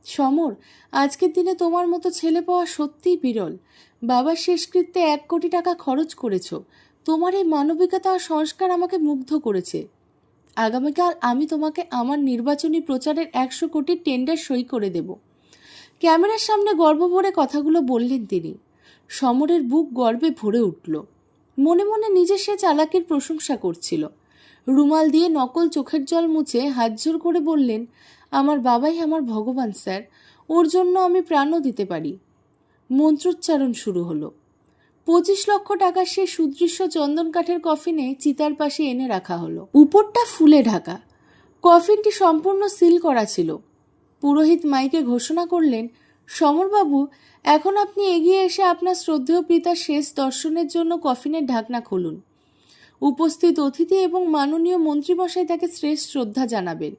সমর, আজকের দিনে তোমার মতো ছেলে পাওয়া সত্যিই বিরল। বাবার শেষকৃত্যে 1 কোটি টাকা খরচ করেছ। তোমার এই মানবিকতা আর সংস্কার আমাকে মুগ্ধ করেছে। আগামীকাল আমি তোমাকে আমার নির্বাচনী প্রচারের 100 কোটির টেন্ডার সই করে দেব। ক্যামেরার সামনে গর্ব ভরে কথাগুলো বললেন তিনি। সমরের বুক গর্বে ভরে উঠল। মনে মনে নিজের সে চালাকির প্রশংসা করছিল। রুমাল দিয়ে নকল চোখের জল মুছে হাত জোর করে বললেন, আমার বাবাই আমার ভগবান স্যার, ওর জন্য আমি প্রাণও দিতে পারি। মন্ত্রোচ্চারণ শুরু হলো। 25 লক্ষ টাকার সে সুদৃশ্য চন্দন কাঠের কফিনে চিতার পাশে এনে রাখা হলো। উপরটা ফুলে ঢাকা। কফিনটি সম্পূর্ণ সিল করা ছিল। পুরোহিত মাইকে ঘোষণা করলেন, সমরবাবু, এখন আপনি এগিয়ে এসে আপনার শ্রদ্ধেয় পিতার শেষ দর্শনের জন্য কফিনের ঢাকনা খুলুন। উপস্থিত অতিথি এবং মাননীয় মন্ত্রীমশাই তাকে শ্রেষ্ঠ শ্রদ্ধা জানাবেন।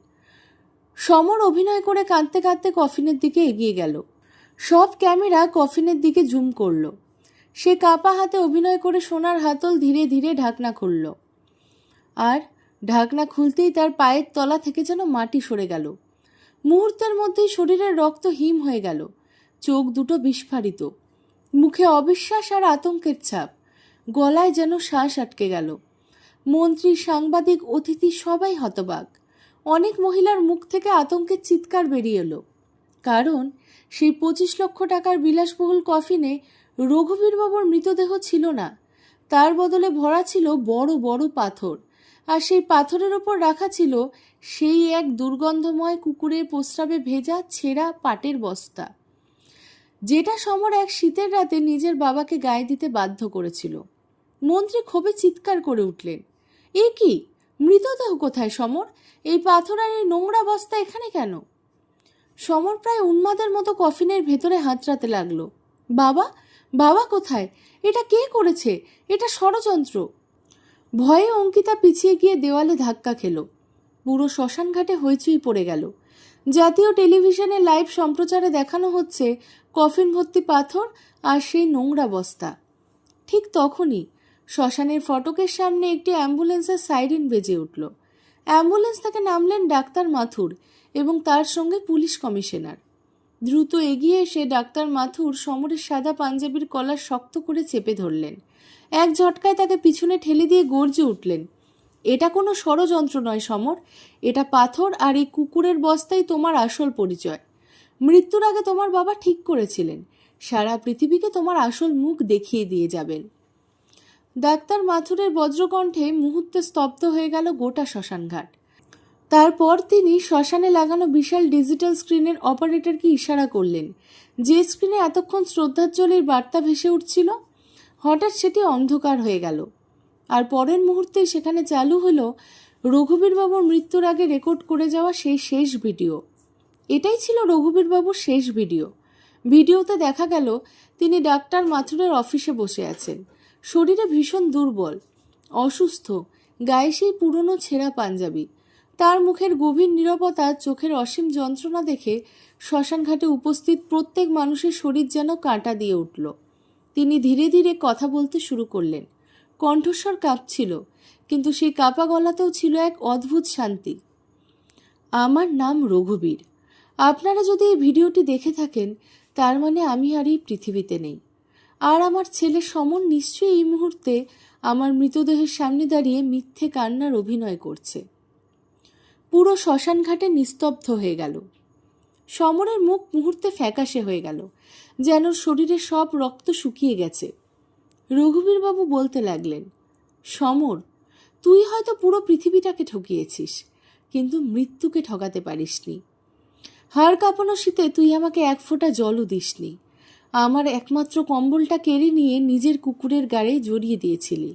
সমর অভিনয় করে কাঁদতে কাঁদতে কফিনের দিকে এগিয়ে গেল। সব ক্যামেরা কফিনের দিকে জুম করল। সে কাপা হাতে অভিনয় করে সোনার হাতল ধীরে ধীরে ঢাকনা খুলল। আর ঢাকনা খুলতেই তার পায়ের তলা থেকে যেন মাটি সরে গেল। মুহূর্তের মধ্যেই শরীরের রক্ত হিম হয়ে গেল। চোখ দুটো বিস্ফারিত, মুখে অবিশ্বাস আর আতঙ্কের ছাপ, গলায় যেন শ্বাস আটকে গেল। মন্ত্রী, সাংবাদিক, অতিথি সবাই হতবাক। অনেক মহিলার মুখ থেকে আতঙ্কের চিৎকার বেরিয়ে এলো। কারণ সেই 25 লক্ষ টাকার বিলাসবহুল কফিনে রঘুবীরবাবুর মৃতদেহ ছিল না। তার বদলে ভরা ছিল বড় বড় পাথর, আর সেই পাথরের ওপর রাখা ছিল সেই এক দুর্গন্ধময় কুকুরের প্রস্রাবে ভেজা ছেঁড়া পাটের বস্তা, যেটা সমর এক শীতের রাতে নিজের বাবাকে গায়ে দিতে বাধ্য করেছিল। মন্ত্রী ক্ষোভে চিৎকার করে উঠলেন, এ কি, মৃতদেহ কোথায় সমর? এই পাথর আর এই নোংরা বস্তা এখানে কেন? সমর প্রায় উন্মাদের মতো কফিনের ভেতরে হাতড়াতে লাগলো। বাবা, বাবা কোথায়? এটা কে করেছে? এটা ষড়যন্ত্র। ভয়ে অঙ্কিতা পিছিয়ে গিয়ে দেওয়ালে ধাক্কা খেল। পুরো শ্মশানঘাটে হইচই পড়ে গেল। জাতীয় টেলিভিশনে লাইভ সম্প্রচারে দেখানো হচ্ছে কফিন ভর্তি পাথর আর সেই নোংরা বস্তা। ঠিক তখনই শ্মশানের ফটকের সামনে একটি অ্যাম্বুলেন্সের সাইরেন বেজে উঠল। অ্যাম্বুলেন্স থেকে নামলেন ডাক্তার মাথুর এবং তার সঙ্গে পুলিশ কমিশনার। দ্রুত এগিয়ে এসে ডাক্তার মাথুর সমরের সাদা পাঞ্জাবির কলার শক্ত করে চেপে ধরলেন। এক ঝটকায় তাকে পিছনে ঠেলে দিয়ে গর্জে উঠলেন, এটা কোনো ষড়যন্ত্র নয় সমর, এটা পাথর আর এই কুকুরের বস্তাই তোমার আসল পরিচয়। মৃত্যুর আগে তোমার বাবা ঠিক করেছিলেন সারা পৃথিবীকে তোমার আসল মুখ দেখিয়ে দিয়ে যাবেন। ডাক্তার মাথুরের বজ্রকণ্ঠে মুহূর্তে স্তব্ধ হয়ে গেল গোটা শ্মশানঘাট। তারপর তিনি শ্মশানে লাগানো বিশাল ডিজিটাল স্ক্রিনের অপারেটরকে ইশারা করলেন, যে স্ক্রিনে এতক্ষণ শ্রদ্ধাঞ্জলির বার্তা ভেসে উঠছিল। হঠাৎ সেটি অন্ধকার হয়ে গেল, আর পরের মুহূর্তেই সেখানে চালু হলো রঘুবীরবাবুর মৃত্যুর আগে রেকর্ড করে যাওয়া সেই শেষ ভিডিও। এটাই ছিল রঘুবীরবাবুর শেষ ভিডিও। ভিডিওতে দেখা গেল তিনি ডাক্তার মাথুরের অফিসে বসে আছেন, শরীরে ভীষণ দুর্বল, অসুস্থ, গায়ে সেই পুরনো ছেঁড়া পাঞ্জাবি। তার মুখের গভীর নীরবতা, চোখের অসীম যন্ত্রণা দেখে শ্মশানঘাটে উপস্থিত প্রত্যেক মানুষের শরীর যেন কাঁটা দিয়ে উঠল। তিনি ধীরে ধীরে কথা বলতে শুরু করলেন। কণ্ঠস্বর কাঁপছিল, কিন্তু সেই কাঁপা গলাতেও ছিল এক অদ্ভুত শান্তি। আমার নাম রঘুবীর। আপনারা যদি এই ভিডিওটি দেখে থাকেন, তার মানে আমি আর এই পৃথিবীতে নেই। আর আমার ছেলে সমর নিশ্চয়ই এই মুহূর্তে আমার মৃতদেহের সামনে দাঁড়িয়ে মিথ্যে কান্নার অভিনয় করছে। পুরো শ্মশানঘাটে নিস্তব্ধ হয়ে গেল। সমরের মুখ মুহূর্তে ফ্যাকাশে হয়ে গেল, যেন শরীরে সব রক্ত শুকিয়ে গেছে। রঘুবীরবাবু বলতে লাগলেন, সমর, তুই হয়তো পুরো পৃথিবীটাকে ঠকিয়েছিস, কিন্তু মৃত্যুকে ঠকাতে পারিসনি। হাড় কাঁপানো শীতে তুই আমাকে এক ফোঁটা জলও দিসনি। আমার একমাত্র কম্বলটা কেড়ে নিয়ে নিজের কুকুরের গায়ে জড়িয়ে দিয়েছিলি,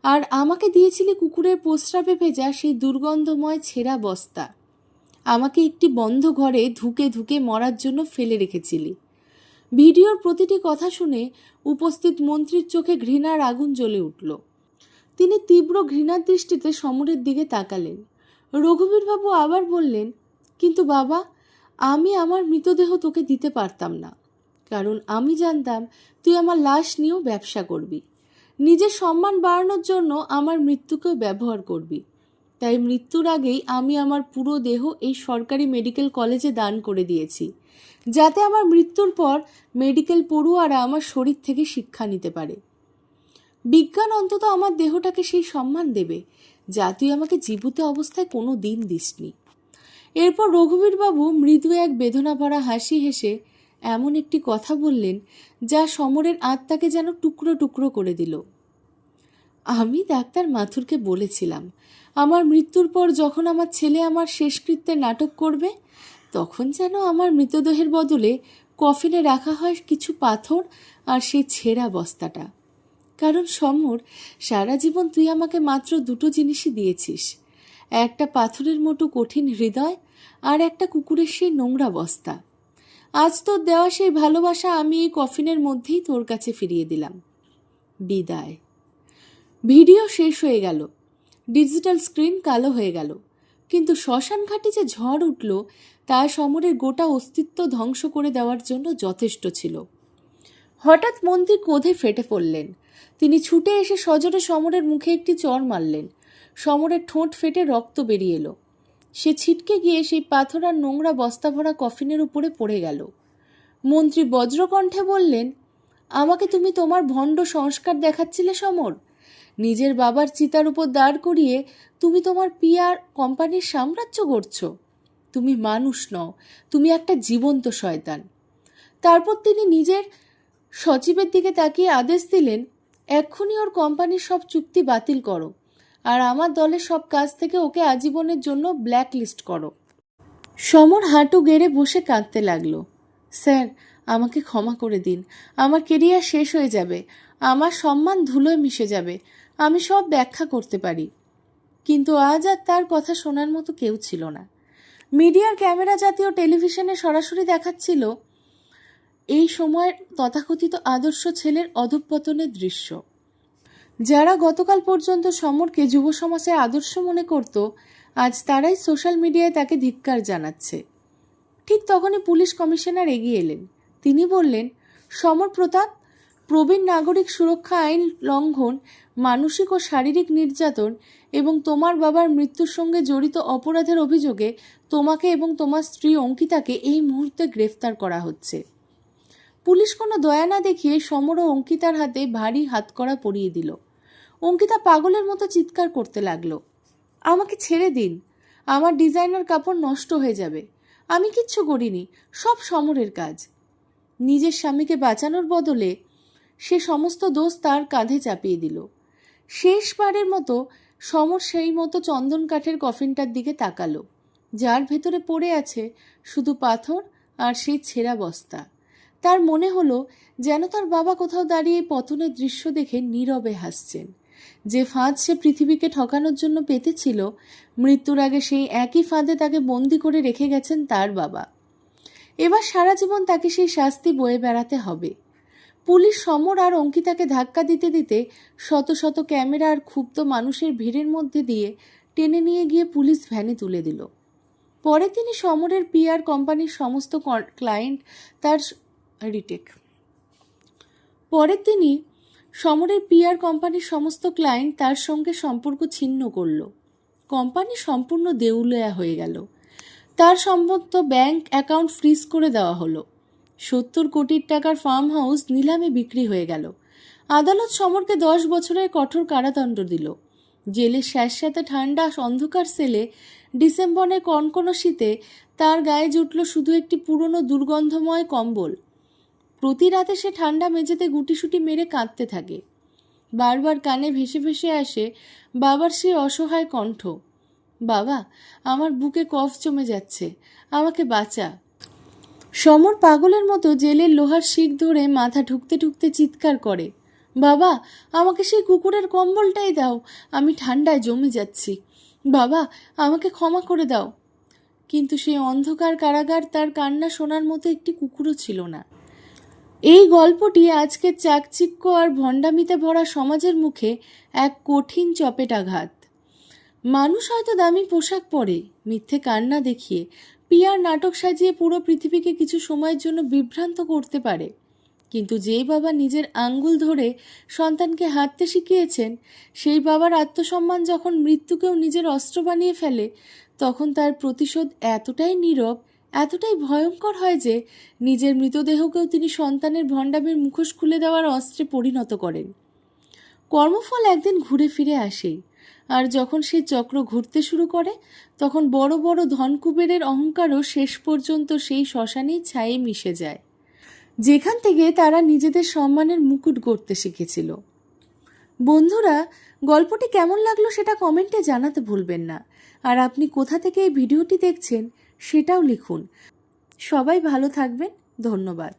আর আমাকে দিয়েছিলি কুকুরের প্রস্রাবে ভেজা সেই দুর্গন্ধময় ছেঁড়া বস্তা। আমাকে একটি বন্ধ ঘরে ধুকে ধুকে মরার জন্য ফেলে রেখেছিলি। ভিডিওর প্রতিটি কথা শুনে উপস্থিত মন্ত্রীর চোখে ঘৃণার আগুন জ্বলে উঠল। তিনি তীব্র ঘৃণার দৃষ্টিতে সমরের দিকে তাকালেন। রঘুবীরবাবু আবার বললেন, কিন্তু বাবা, আমি আমার মৃতদেহ তোকে দিতে পারতাম না, কারণ আমি জানতাম তুই আমার লাশ নিয়েও ব্যবসা করবি, নিজের সম্মান বাড়ানোর জন্য আমার মৃত্যুকেও ব্যবহার করবি। তাই মৃত্যুর আগেই আমি আমার পুরো দেহ এই সরকারি মেডিকেল কলেজে দান করে দিয়েছি, যাতে আমার মৃত্যুর পর মেডিকেল পড়ুয়ারা আমার শরীর থেকে শিক্ষা নিতে পারে। বিজ্ঞান অন্তত আমার দেহটাকে সেই সম্মান দেবে, যা তুই আমাকে জীবিত অবস্থায় কোনো দিন দিসনি। এরপর রঘুবীরবাবু মৃদু এক বেদনা ভরা হাসি হেসে এমন একটি কথা বললেন, যা সমরের আত্মাকে যেন টুকরো টুকরো করে দিল। আমি ডাক্তার মাথুরকে বলেছিলাম, আমার মৃত্যুর পর যখন আমার ছেলে আমার শেষকৃত্যের নাটক করবে, তখন যেন আমার মৃতদেহের বদলে কফিনে রাখা হয় কিছু পাথর আর সেই ছেঁড়া বস্তাটা। কারণ সমর, সারা জীবন তুই আমাকে মাত্র দুটো জিনিসই দিয়েছিস, একটা পাথরের মতো কঠিন হৃদয়, আর একটা কুকুরের সেই নোংরা বস্তা। আজ তোর দেওয়া সেই ভালোবাসা আমি এই কফিনের মধ্যেই তোর কাছে ফিরিয়ে দিলাম। বিদায়। ভিডিও শেষ হয়ে গেল, ডিজিটাল স্ক্রিন কালো হয়ে গেল, কিন্তু শ্মশানঘাটে যে ঝড় উঠল তা সমরের গোটা অস্তিত্ব ধ্বংস করে দেওয়ার জন্য যথেষ্ট ছিল। হঠাৎ মন্ত্রী ক্রোধে ফেটে পড়লেন। তিনি ছুটে এসে সজোরে সমরের মুখে একটি চড় মারলেন। সমরের ঠোঁট ফেটে রক্ত বেরিয়ে এলো। সে ছিটকে গিয়ে সেই পাথর আর নোংরা বস্তা ভরা কফিনের উপরে পড়ে গেল। মন্ত্রী বজ্রকণ্ঠে বললেন, আমাকে তুমি তোমার ভণ্ড সংস্কার দেখাচ্ছিলে সমর? নিজের বাবার চিতার উপর দাঁড় করিয়ে তুমি তোমার পিআর কোম্পানির সাম্রাজ্য গড়ছো? তুমি মানুষ নও, তুমি একটা জীবন্ত শয়তান। তারপর তিনি নিজের সচিবের দিকে তাকিয়ে আদেশ দিলেন, এক্ষুনি ওর কোম্পানির সব চুক্তি বাতিল করো, আর আমার দলের সব কাজ থেকে ওকে আজীবনের জন্য ব্ল্যাক লিস্ট করো। সমর হাঁটু গেড়ে বসে কাঁদতে লাগলো। স্যার, আমাকে ক্ষমা করে দিন। আমার কেরিয়ার শেষ হয়ে যাবে, আমার সম্মান ধুলোয় মিশে যাবে, আমি সব ব্যাখ্যা করতে পারি। কিন্তু আজ আর তার কথা শোনার মতো কেউ ছিল না। মিডিয়ার ক্যামেরা জাতীয় টেলিভিশনে সরাসরি দেখাচ্ছিল এই সময়ের তথাকথিত আদর্শ ছেলের অধঃপতনের দৃশ্য। যারা গতকাল পর্যন্ত সমরকে যুব সমাজের আদর্শ মনে করত, আজ তারাই সোশ্যাল মিডিয়ায় তাকে ধিক্কার জানাচ্ছে। ঠিক তখনই পুলিশ কমিশনার এগিয়ে এলেন। তিনি বললেন, সমর প্রতাপ, প্রবীণ নাগরিক সুরক্ষা আইন লঙ্ঘন, মানসিক ও শারীরিক নির্যাতন এবং তোমার বাবার মৃত্যুর সঙ্গে জড়িত অপরাধের অভিযোগে তোমাকে এবং তোমার স্ত্রী অঙ্কিতাকে এই মুহূর্তে গ্রেফতার করা হচ্ছে। পুলিশ কোনো দয়া না দেখিয়ে সমর ও অঙ্কিতার হাতে ভারী হাতকড়া পরিয়ে দিল। অঙ্কিতা পাগলের মতো চিৎকার করতে লাগলো, আমাকে ছেড়ে দিন, আমার ডিজাইনার কাপড় নষ্ট হয়ে যাবে, আমি কিচ্ছু করিনি, সব সমরের কাজ। নিজের স্বামীকে বাঁচানোর বদলে সে সমস্ত দোষ তার কাঁধে চাপিয়ে দিল। শেষবারের মতো সমর সেই মতো চন্দন কাঠের কফিনটার দিকে তাকালো, যার ভেতরে পড়ে আছে শুধু পাথর আর সেই ছেঁড়া বস্তা। তার মনে হলো যেন তার বাবা কোথাও দাঁড়িয়ে পতনের দৃশ্য দেখে নীরবে হাসছেন। যে ফাঁদ সে পৃথিবীকে ঠকানোর জন্য পেতেছিল, মৃত্যুর আগে সেই একই ফাঁদে তাকে বন্দি করে রেখে গেছেন তার বাবা। এবার সারা জীবন তাকে সেই শাস্তি বয়ে বেড়াতে হবে। পুলিশ সমর আর অঙ্কিতাকে ধাক্কা দিতে দিতে শত শত ক্যামেরা আর ক্ষুব্ধ মানুষের ভিড়ের মধ্যে দিয়ে টেনে নিয়ে গিয়ে পুলিশ ভ্যানে তুলে দিল। পরে তিনি সমরের পিআর কোম্পানির সমস্ত ক্লায়েন্ট তার রিটেক পরে তিনি সমরের পিআর কোম্পানির সমস্ত ক্লায়েন্ট তার সঙ্গে সম্পর্ক ছিন্ন করল। কোম্পানি সম্পূর্ণ দেউলিয়া হয়ে গেল। তার সমস্ত ব্যাংক অ্যাকাউন্ট ফ্রিজ করে দেওয়া হলো। 70 কোটি টাকার ফার্ম হাউস নিলামে বিক্রি হয়ে গেল। আদালত সমরকে 10 বছরের কঠোর কারাদণ্ড দিল। জেলের স্যাঁতস্যাঁতে ঠান্ডা অন্ধকার সেলে ডিসেম্বরের কনকনো শীতে তার গায়ে জুটল শুধু একটি পুরনো দুর্গন্ধময় কম্বল। প্রতি রাতে সে ঠান্ডা মেঝেতে গুটিসুটি মেরে কাঁদতে থাকে। বারবার কানে ভেসে ভেসে আসে বাবার সেই অসহায় কণ্ঠ, বাবা, আমার বুকে কফ জমে যাচ্ছে, আমাকে বাঁচা। সমর পাগলের মতো জেলের লোহার শিক ধরে মাথা ঠুকতে ঠুকতে চিৎকার করে, বাবা, আমাকে সেই কুকুরের কম্বলটাই দাও, আমি ঠান্ডায় জমে যাচ্ছি, বাবা, আমাকে ক্ষমা করে দাও। কিন্তু সেই অন্ধকার কারাগার তার কান্না শোনার মতো একটি কুকুরও ছিল না। এই গল্পটি আজকের চাকচিক্য আর ভণ্ডামিতে ভরা সমাজের মুখে এক কঠিন চপেটাঘাত। মানুষ হয়তো দামি পোশাক পরে, মিথ্যে কান্না দেখিয়ে, পিয়ার নাটক সাজিয়ে পুরো পৃথিবীকে কিছু সময়ের জন্য বিভ্রান্ত করতে পারে, কিন্তু যেই বাবা নিজের আঙ্গুল ধরে সন্তানকে হাঁটতে শিখিয়েছেন, সেই বাবার আত্মসম্মান যখন মৃত্যুকেও নিজের অস্ত্র বানিয়ে ফেলে, তখন তার প্রতিশোধ এতটাই নীরব, এতটাই ভয়ঙ্কর হয় যে নিজের মৃতদেহকেও তিনি সন্তানের ভণ্ডামির মুখোশ খুলে দেওয়ার অস্ত্রে পরিণত করেন। কর্মফল একদিন ঘুরে ফিরে আসেই, আর যখন সেই চক্র ঘুরতে শুরু করে, তখন বড় বড় ধনকুবেরের অহংকারও শেষ পর্যন্ত সেই শ্মশানেই ছায়ে মিশে যায়, যেখান থেকে তারা নিজেদের সম্মানের মুকুট গড়তে শিখেছিল। বন্ধুরা, গল্পটি কেমন লাগলো সেটা কমেন্টে জানাতে ভুলবেন না। আর আপনি কোথা থেকে এই ভিডিওটি দেখছেন সেটাও লিখুন। সবাই ভালো থাকবেন। ধন্যবাদ।